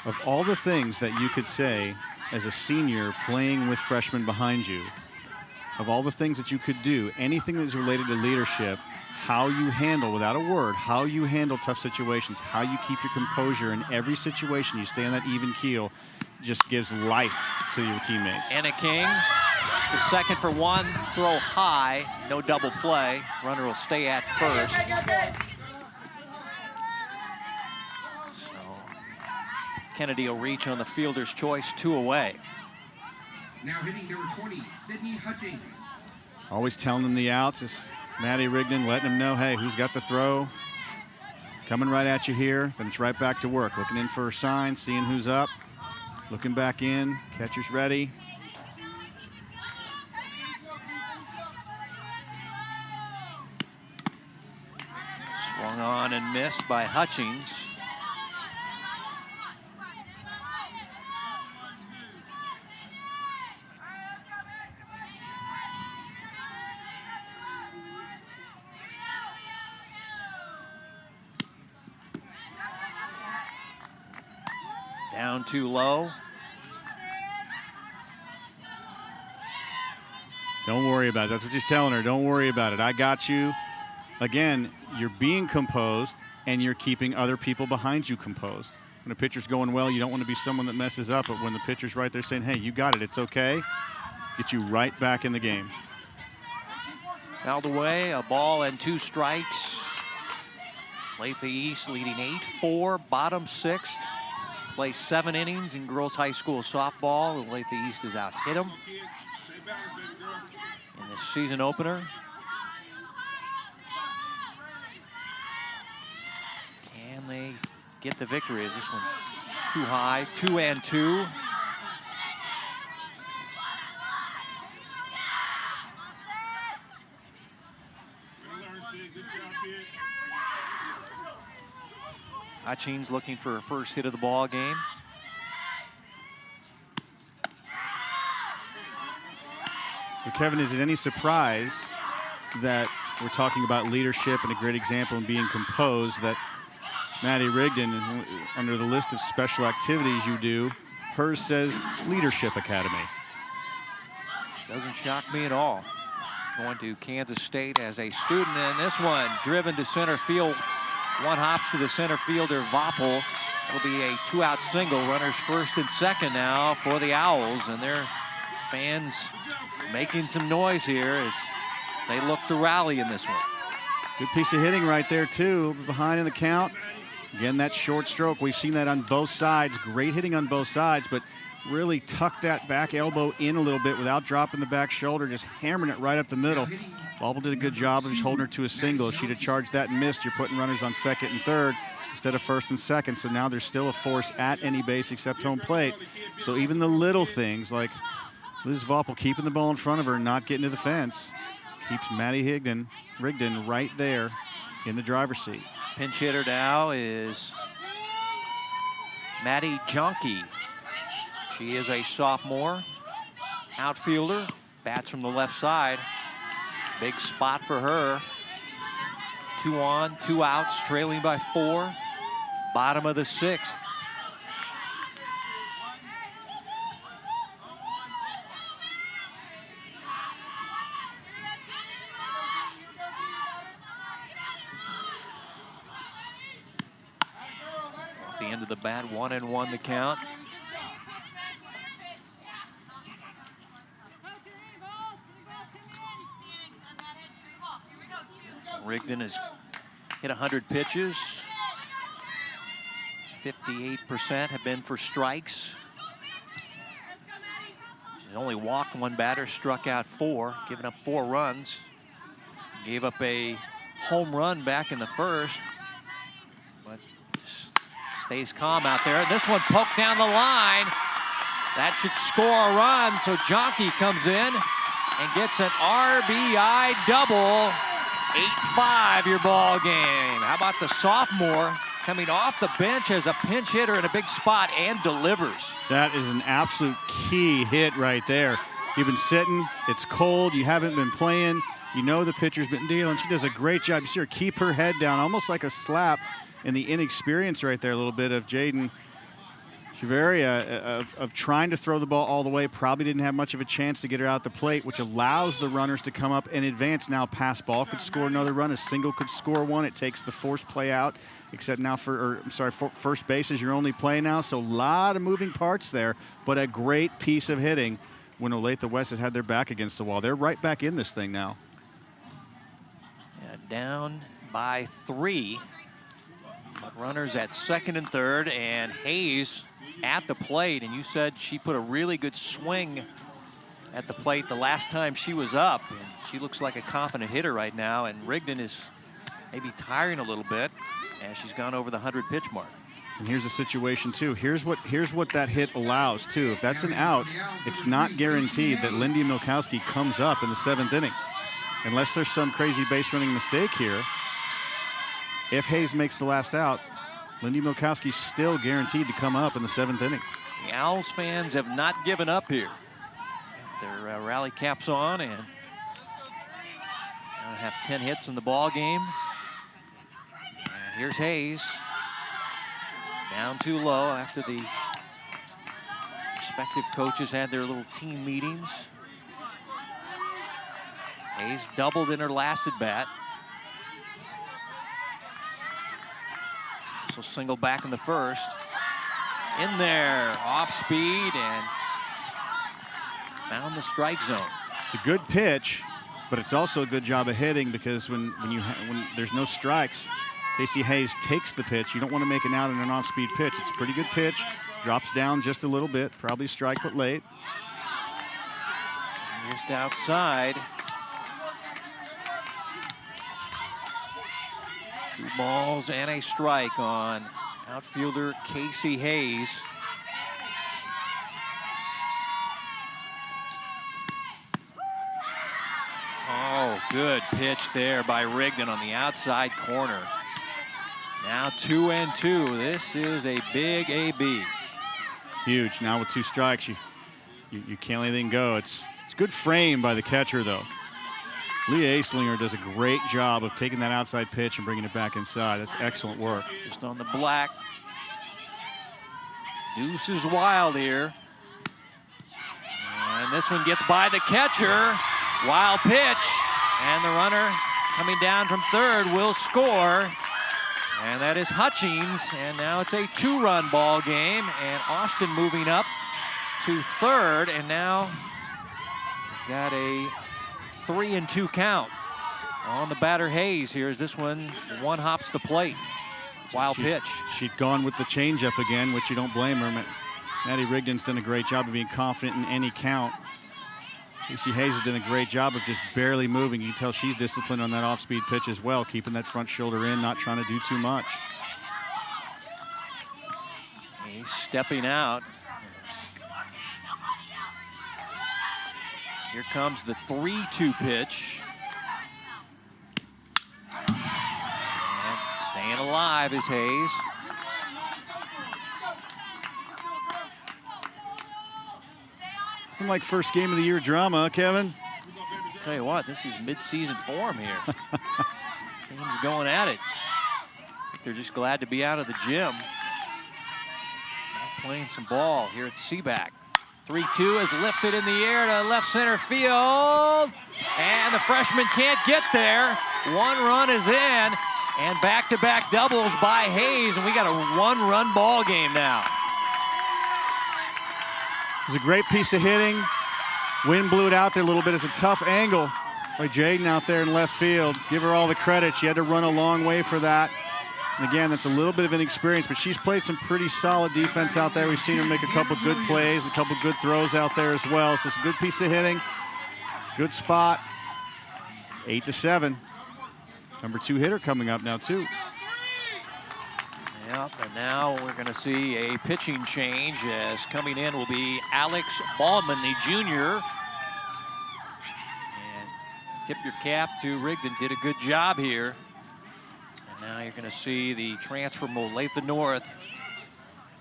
Of all the things that you could say as a senior playing with freshmen behind you, of all the things that you could do, anything that is related to leadership, how you handle, without a word, how you handle tough situations, how you keep your composure in every situation, you stay on that even keel, just gives life to your teammates. Anna King, the second for one, throw high, no double play. Runner will stay at first. So Kennedy will reach on the fielder's choice, 2 away. Now hitting number 20, Sydney Hutchings. Always telling them the outs. It's Maddie Rigden letting them know, hey, who's got the throw? Coming right at you here. Then it's right back to work. Looking in for a sign, seeing who's up. Looking back in. Catcher's ready. Swung on and missed by Hutchings. Down too low. Don't worry about it. That's what she's telling her. Don't worry about it. I got you. Again, you're being composed and you're keeping other people behind you composed. When a pitcher's going well, you don't want to be someone that messes up, but when the pitcher's right there saying, hey, you got it, it's okay, get you right back in the game. Out the way, a ball and 2 strikes. Olathe East leading 8-4, bottom 6th. Play 7 innings in girls high school softball. Olathe East has out hit them in this season opener. Can they get the victory? Is this one too high? 2-2. Hutchings looking for her first hit of the ball game. Well, Kevin, is it any surprise that we're talking about leadership and a great example in being composed, that Maddie Rigden, under the list of special activities you do, hers says Leadership Academy? Doesn't shock me at all. Going to Kansas State as a student, and this one driven to center field. One hops to the center fielder, Voppel. It'll be a 2-out single. Runners first and second now for the Owls, and their fans making some noise here as they look to rally in this one. Good piece of hitting right there, too. Behind in the count. Again, that short stroke, we've seen that on both sides. Great hitting on both sides, but really tuck that back elbow in a little bit without dropping the back shoulder, just hammering it right up the middle. Ballman did a good job of just holding her to a single. If she'd have charged that and missed, you're putting runners on second and third instead of first and second. So now there's still a force at any base except home plate. So even the little things like Liz Voppel keeping the ball in front of her and not getting to the fence keeps Maddie Rigden right there in the driver's seat. Pinch hitter now is Maddie Jonke. She is a sophomore outfielder, bats from the left side. Big spot for her. 2 on, 2 outs, trailing by 4. Bottom of the 6th. Off the end of the bat, 1-1 the count. Rigden has hit 100 pitches. 58% have been for strikes. She's only walked 1 batter, struck out 4, given up 4 runs. Gave up a home run back in the first, but just stays calm out there. And this one poked down the line. That should score a run, so Jonke comes in and gets an RBI double. 8-5 your ball game. How about the sophomore coming off the bench as a pinch hitter in a big spot and delivers? That is an absolute key hit right there. You've been sitting, it's cold, you haven't been playing, you know the pitcher's been dealing. She does a great job. You see her keep her head down, almost like a slap, and the inexperience right there a little bit of Jaden Cheveria of trying to throw the ball all the way. Probably didn't have much of a chance to get her out the plate, which allows the runners to come up and advance. Now pass ball could score another run. A single could score 1. It takes the force play out, except now first base is your only play now. So a lot of moving parts there, but a great piece of hitting when Olathe West has had their back against the wall. They're right back in this thing now. Yeah, down by 3. But runners at second and third, and Hayes at the plate, and you said she put a really good swing at the plate the last time she was up, and she looks like a confident hitter right now, and Rigden is maybe tiring a little bit as she's gone over the 100-pitch mark. And here's the situation too. Here's what that hit allows too. If that's an out, it's not guaranteed that Lindy Milkowski comes up in the 7th inning, unless there's some crazy base running mistake here. If Hayes makes the last out, Lindy Milkowski's still guaranteed to come up in the 7th inning. The Owls fans have not given up here. Got their rally caps on and now have 10 hits in the ball game. And here's Hayes. Down too low after the respective coaches had their little team meetings. Hayes doubled in her last at bat. So single back in the first. In there, off speed, and found the strike zone. It's a good pitch, but it's also a good job of hitting, because when there's no strikes, Casey Hayes takes the pitch. You don't want to make an out in an off-speed pitch. It's a pretty good pitch. Drops down just a little bit. Probably strike, but late. Just outside. 2 balls and a strike on outfielder Casey Hayes. Oh, good pitch there by Rigden on the outside corner. Now 2-2. This is a big AB. Huge. Now with 2 strikes, you can't let anything go. It's good frame by the catcher, though. Leah Aislinger does a great job of taking that outside pitch and bringing it back inside. That's excellent work. Just on the black. Deuce is wild here. And this one gets by the catcher. Wild pitch. And the runner coming down from third will score. And that is Hutchings. And now it's a 2-run ball game. And Austin moving up to third. And now got a 3-2 count on the batter Hayes here as this one hops the plate. Wild pitch. She'd gone with the changeup again, which you don't blame her. Maddie Rigden's done a great job of being confident in any count. Casey Hayes has done a great job of just barely moving. You can tell she's disciplined on that off-speed pitch as well, keeping that front shoulder in, not trying to do too much. He's stepping out. Here comes the 3-2 pitch. And staying alive is Hayes. Nothing like first game of the year drama, Kevin. I'll tell you what, this is mid-season form here. Teams going at it. I think they're just glad to be out of the gym. Not playing some ball here at Seaback. 3-2 is lifted in the air to left center field. And the freshman can't get there. One run is in. And back-to-back doubles by Hayes. And we got a one-run ball game now. It was a great piece of hitting. Wind blew it out there a little bit. It's a tough angle by Jaden out there in left field. Give her all the credit. She had to run a long way for that. And again, that's a little bit of inexperience, but she's played some pretty solid defense out there. We've seen her make a couple good plays, a couple good throws out there as well. So it's a good piece of hitting. Good spot. 8-7. Number 2 hitter coming up now, too. Yep, and now we're going to see a pitching change as coming in will be Alex Ballman, the junior. And tip your cap to Rigden, did a good job here. And now you're going to see the transfer from Olathe North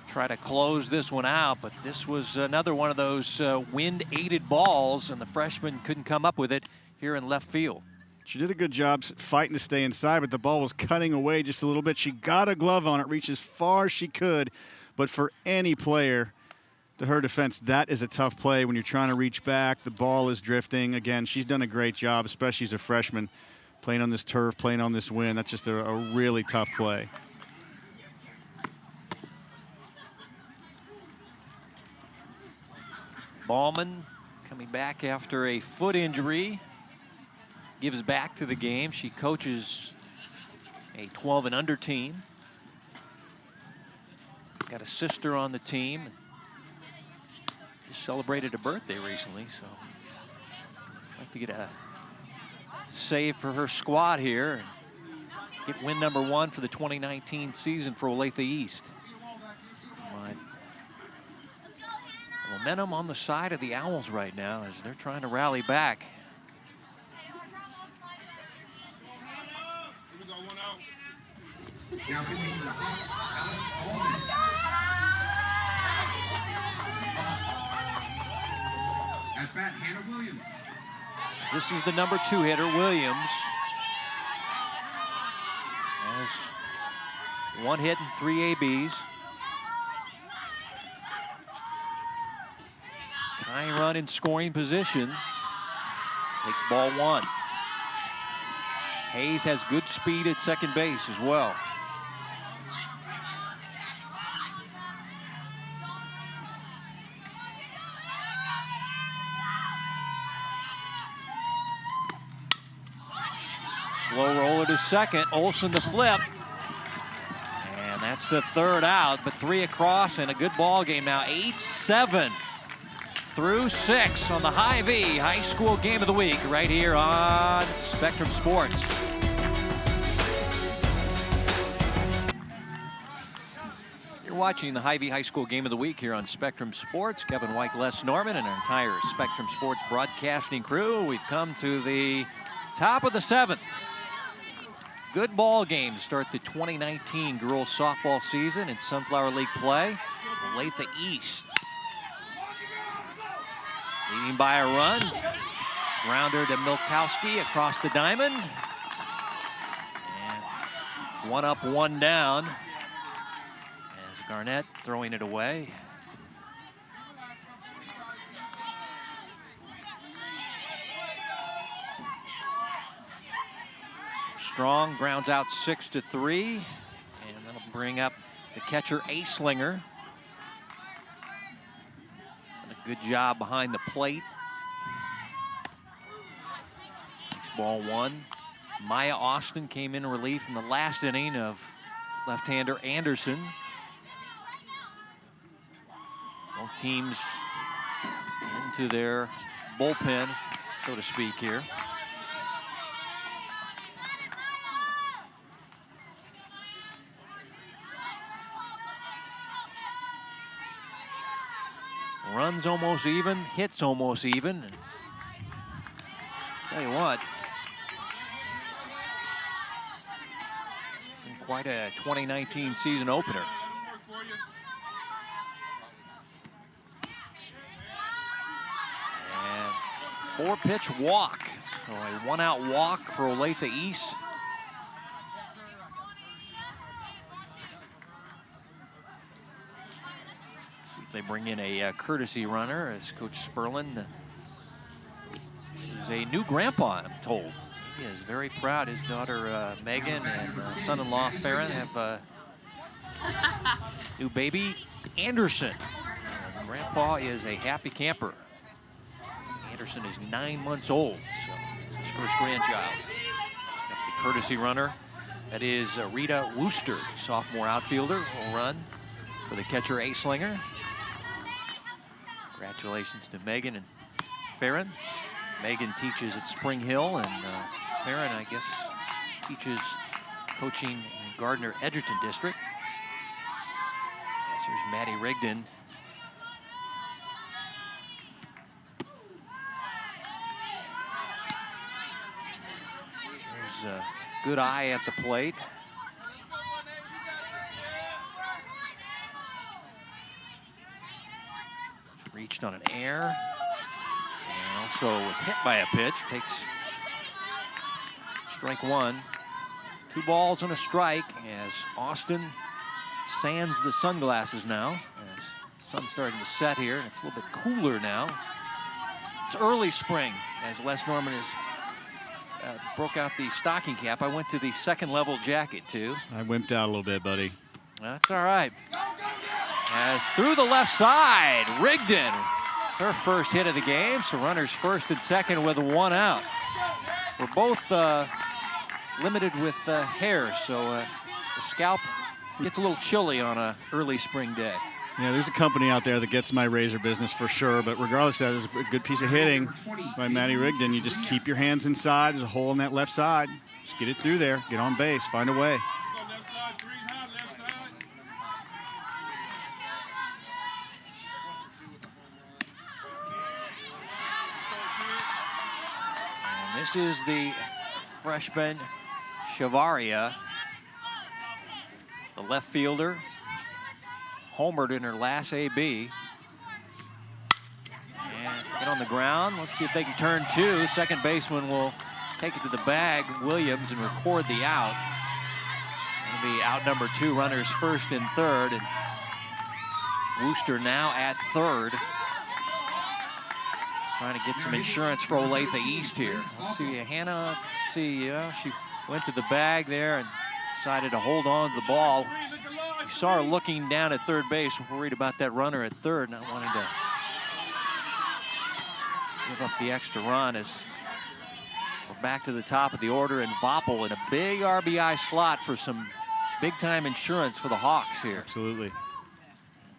try to close this one out, but this was another one of those wind-aided balls, and the freshman couldn't come up with it here in left field. She did a good job fighting to stay inside, but the ball was cutting away just a little bit. She got a glove on it, reached as far as she could. But for any player, to her defense, that is a tough play when you're trying to reach back. The ball is drifting. Again, she's done a great job, especially as a freshman, playing on this turf, playing on this wind. That's just a really tough play. Ballman coming back after a foot injury. Gives back to the game. She coaches a 12 and under team. Got a sister on the team. Just celebrated a birthday recently, so I'd like to get a save for her squad here and get win number 1 for the 2019 season for Olathe East. But the momentum on the side of the Owls right now as they're trying to rally back. Now pitching for the Hawks, Alex Ballman. At bat, Hannah Williams. This is the number 2 hitter, Williams. Has 1 hit and 3 ABs. Tying run in scoring position. Takes ball 1. Hayes has good speed at second base as well. Slow roller to second, Olson to flip. And that's the 3rd out, but 3 across and a good ball game now. 8-7 through 6 on the Hy-Vee High School Game of the Week right here on Spectrum Sports. You're watching the Hy-Vee High School Game of the Week here on Spectrum Sports. Kevin White, Les Norman, and our entire Spectrum Sports broadcasting crew. We've come to the top of the 7th. Good ball game to start the 2019 girls softball season in Sunflower League play. Olathe East leading by a run. Grounder to Milkowski across the diamond. And 1 up, 1 down. As Garnett throwing it away. Strong grounds out 6-3, and that'll bring up the catcher Aislinger. Done a good job behind the plate. Takes ball 1. Maya Austin came in relief in the last inning of left-hander Anderson. Both teams into their bullpen, so to speak, here. Runs almost even, hits almost even. And tell you what, it's been quite a 2019 season opener. And 4-pitch walk, so a 1-out walk for Olathe East. They bring in a courtesy runner as Coach Sperlin is a new grandpa, I'm told. He is very proud. His daughter Megan and son-in-law Farron have a new baby, Anderson. Grandpa is a happy camper. Anderson is 9 months old, so it's his first grandchild. Got the courtesy runner. That is Rita Wooster, sophomore outfielder, will run for the catcher A-Slinger. Congratulations to Megan and Farron. Megan teaches at Spring Hill, and Farron, I guess, teaches coaching in Gardner-Edgerton District. Yes, here's Maddie Rigden. Shows a good eye at the plate. Reached on an error, and also was hit by a pitch. Takes strike one. 2 balls and a strike as Austin sands the sunglasses now. As the sun's starting to set here, and it's a little bit cooler now. It's early spring as Les Norman has broke out the stocking cap. I went to the second level jacket too. I wimped out a little bit, buddy. That's all right. As through the left side, Rigden, her first hit of the game. So runners first and second with 1 out. We're both limited with hair, so the scalp gets a little chilly on an early spring day. Yeah, there's a company out there that gets my razor business for sure, but regardless, that is a good piece of hitting by Maddie Rigden. You just keep your hands inside. There's a hole on that left side. Just get it through there. Get on base. Find a way. This is the freshman Shavaria, the left fielder, homered in her last AB. And get on the ground. Let's see if they can turn 2. Second baseman will take it to the bag, Williams, and record the out. It'll be out number 2, runners first and third. And Wooster now at third. Trying to get some insurance for Olathe East here. Let's see, Hannah, let's see, she went to the bag there and decided to hold on to the ball. You saw her looking down at third base, worried about that runner at third, not wanting to give up the extra run. As we're back to the top of the order, and Voppel in a big RBI slot for some big-time insurance for the Hawks here. Absolutely.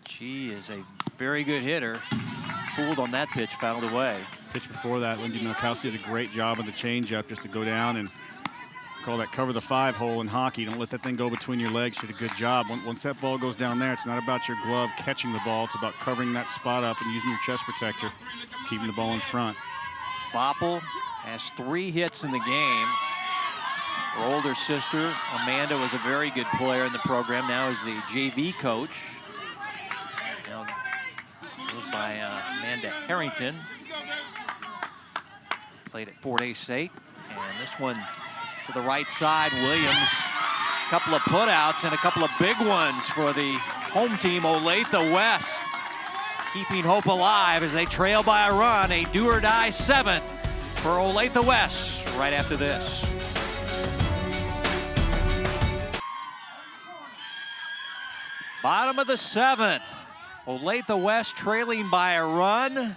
She is a very good hitter. Fooled on that pitch, fouled away. Pitch before that, Lindy Milkowski did a great job of the changeup just to go down and call that cover the 5 hole in hockey. Don't let that thing go between your legs. She did a good job. Once that ball goes down there, it's not about your glove catching the ball. It's about covering that spot up and using your chest protector, keeping the ball in front. Voppel has 3 hits in the game. Her older sister, Amanda, was a very good player in the program. Now is the JV coach. Now goes by Amanda Harrington. Played at Fort Hays State. And this one to the right side, Williams. A couple of putouts and a couple of big ones for the home team, Olathe West. Keeping hope alive as they trail by a run. A do-or-die 7th for Olathe West right after this. Bottom of the 7th. Olathe West trailing by a run.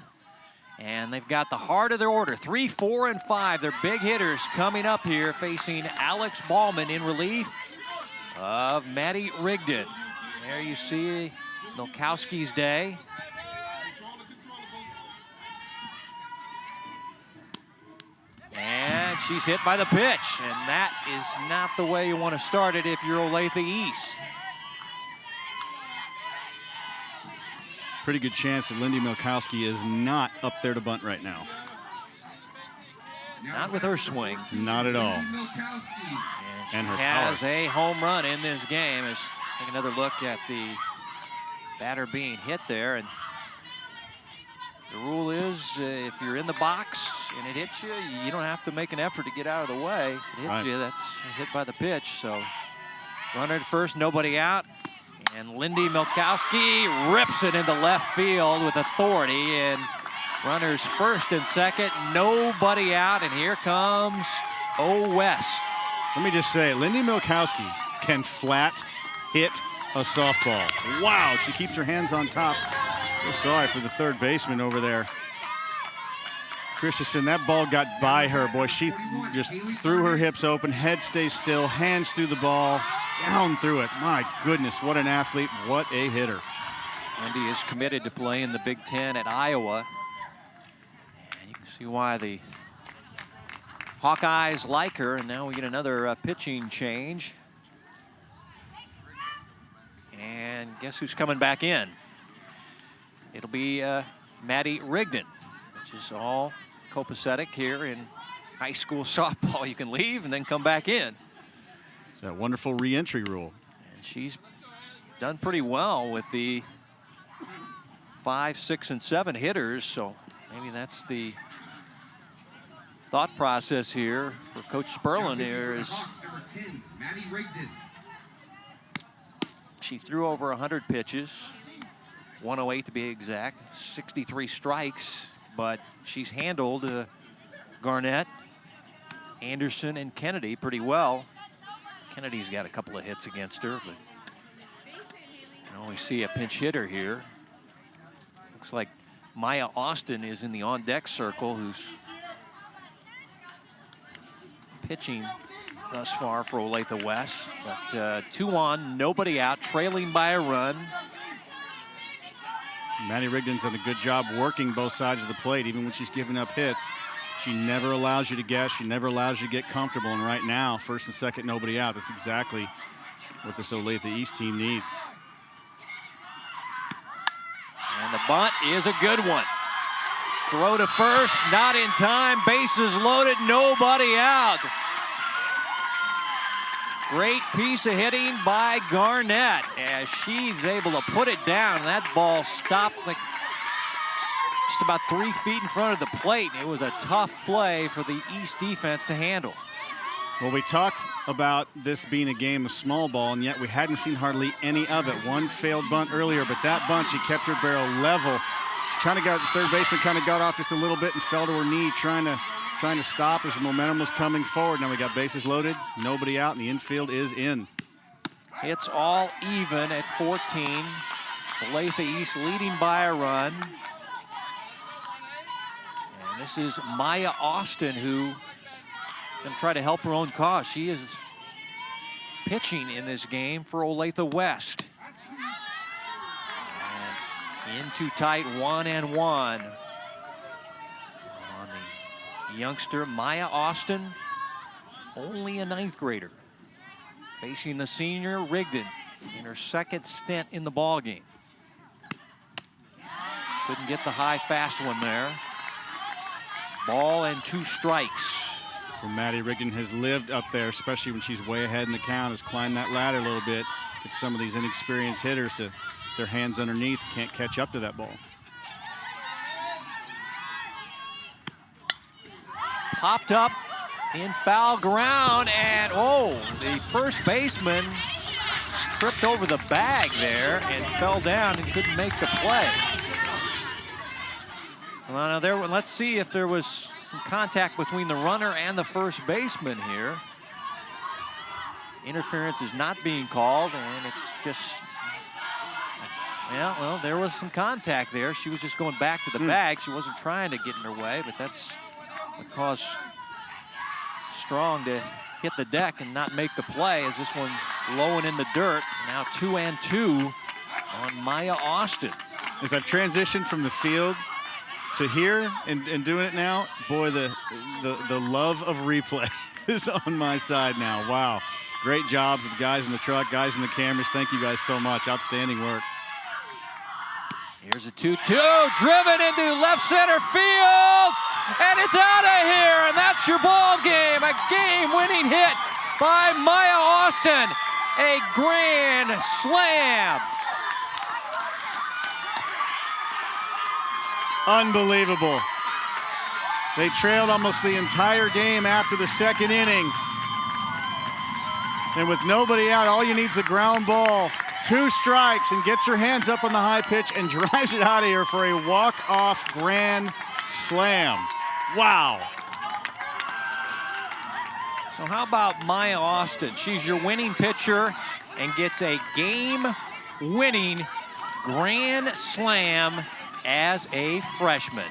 And they've got the heart of their order, 3, 4, and 5. Their big hitters coming up here, facing Alex Ballman in relief of Maddie Rigden. There you see Milkowski's day. And she's hit by the pitch, and that is not the way you want to start it if you're Olathe East. Pretty good chance that Lindy Milkowski is not up there to bunt right now. Not with her swing. Not at all. And she her has power. a home run in this game. Let's take another look at the batter being hit there. And the rule is if you're in the box and it hits you, you don't have to make an effort to get out of the way. If it hits you, that's hit by the pitch. So runner at first, nobody out. And Lindy Milkowski rips it into left field with authority. And runners first and second, nobody out. And here comes O West. Let me just say, Lindy Milkowski can flat hit a softball. Wow, she keeps her hands on top. So sorry for the third baseman over there. Christensen, that ball got by her. Boy, she just threw her hips open, head stays still, hands through the ball, down through it. My goodness, what an athlete, what a hitter. Lindy is committed to play in the Big Ten at Iowa. And you can see why the Hawkeyes like her. And now we get another pitching change. And guess who's coming back in? It'll be Maddie Rigden, which is all copacetic here in high school softball. You can leave and then come back in. That wonderful re-entry rule. And she's done pretty well with the 5, 6, and 7 hitters. So maybe that's the thought process here for Coach Sperlin here is Number 10, Maddie Rigden. she threw over 100 pitches, 108 to be exact, 63 strikes, but she's handled Garnett, Anderson, and Kennedy pretty well. Kennedy's got a couple of hits against her, but you can always see a pinch hitter here. Looks like Maya Austin is in the on-deck circle, who's pitching thus far for Olathe West. But 2 on, nobody out, trailing by a run. Maddie Rigden's done a good job working both sides of the plate, even when she's giving up hits. She never allows you to guess. She never allows you to get comfortable. And right now, first and second, nobody out. That's exactly what this Olathe East team needs. And the bunt is a good one. Throw to first, not in time. Bases loaded, nobody out. Great piece of hitting by Garnett as she's able to put it down. That ball stopped like just about 3 feet in front of the plate. It was a tough play for the East defense to handle. Well, we talked about this being a game of small ball, and yet we hadn't seen hardly any of it. One failed bunt earlier, but that bunt, she kept her barrel level. She kind of got, the third baseman kind of got off just a little bit and fell to her knee, trying to stop as the momentum was coming forward. Now we got bases loaded, nobody out, and the infield is in. It's all even at 14. Olathe East leading by a run. And this is Maya Austin, who going to try to help her own cause. She is pitching in this game for Olathe West. And in too tight, 1-1 on the youngster Maya Austin, only a 9th grader, facing the senior Rigden in her second stint in the ball game. Couldn't get the high fast one there. Ball and 2 strikes. So Maddie Rigden has lived up there, especially when she's way ahead in the count, has climbed that ladder a little bit. Get some of these inexperienced hitters to their hands underneath, can't catch up to that ball. Popped up in foul ground, and oh, the first baseman tripped over the bag there and fell down and couldn't make the play. Well, now let's see if there was some contact between the runner and the first baseman here. Interference is not being called, and it's just, yeah, well, there was some contact there. She was just going back to the bag. She wasn't trying to get in her way, but that's what caused Strong to hit the deck and not make the play as this one low and in the dirt. Now 2 and 2 on Maya Austin. As I've transitioned from the field to here and doing it now, boy, the love of replay is on my side now. Wow. Great job with the guys in the truck, guys in the cameras. Thank you guys so much. Outstanding work. Here's a 2-2, driven into left center field, and it's out of here, and that's your ball game. A game-winning hit by Maya Austin. A grand slam. Unbelievable. They trailed almost the entire game after the second inning. And with nobody out, all you need is a ground ball. 2 strikes, and gets her hands up on the high pitch and drives it out of here for a walk-off grand slam. Wow. So how about Maya Austin? She's your winning pitcher and gets a game-winning grand slam as a freshman.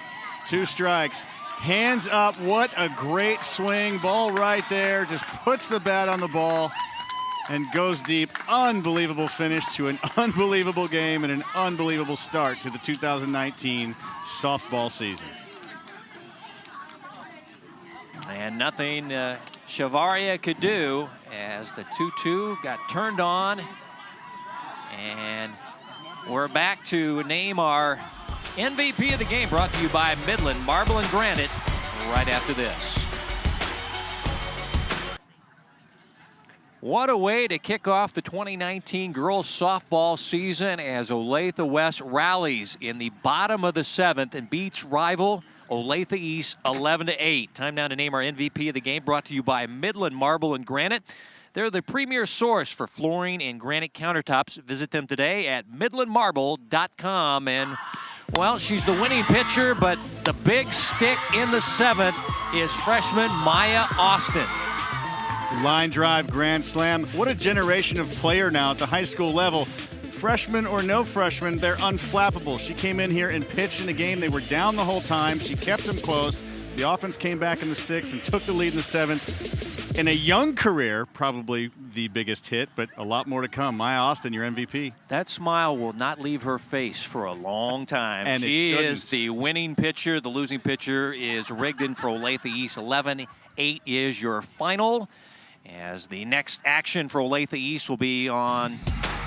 2 strikes. Hands up. What a great swing. Ball right there. Just puts the bat on the ball and goes deep. Unbelievable finish to an unbelievable game and an unbelievable start to the 2019 softball season. And nothing Chavaria could do as the 2-2 got turned on. And we're back to name our MVP of the game, brought to you by Midland Marble and Granite, right after this. What a way to kick off the 2019 girls softball season as Olathe West rallies in the bottom of the 7th and beats rival Olathe East 11-8. Time now to name our MVP of the game, brought to you by Midland Marble and Granite. They're the premier source for flooring and granite countertops. Visit them today at midlandmarble.com. And, well, she's the winning pitcher, but the big stick in the 7th is freshman Maya Austin. Line drive grand slam. What a generation of player now at the high school level. Freshman or no freshman, they're unflappable. She came in here and pitched in a game. They were down the whole time. She kept them close. The offense came back in the 6th and took the lead in the 7th. In a young career, probably the biggest hit, but a lot more to come. Maya Austin, your MVP. That smile will not leave her face for a long time. And she is the winning pitcher. The losing pitcher is Rigden for Olathe East. 11-8 is your final. As the next action for Olathe East will be on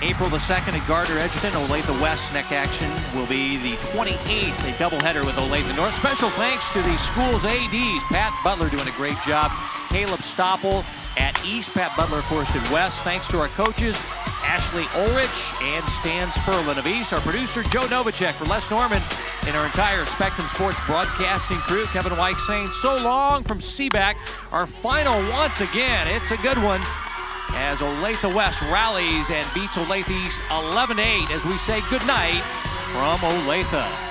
April the 2nd at Gardner Edgerton. Olathe West next action will be the 28th, a doubleheader with Olathe North. Special thanks to the school's ADs. Pat Butler doing a great job. Caleb Stoppel at East, Pat Butler, of course, at West. Thanks to our coaches, Ashley Ulrich and Stan Sperlin of East. Our producer, Joe Novacek, for Les Norman and our entire Spectrum Sports broadcasting crew. Kevin White saying so long from Seaback. Our final once again. It's a good one as Olathe West rallies and beats Olathe East 11-8 as we say goodnight from Olathe.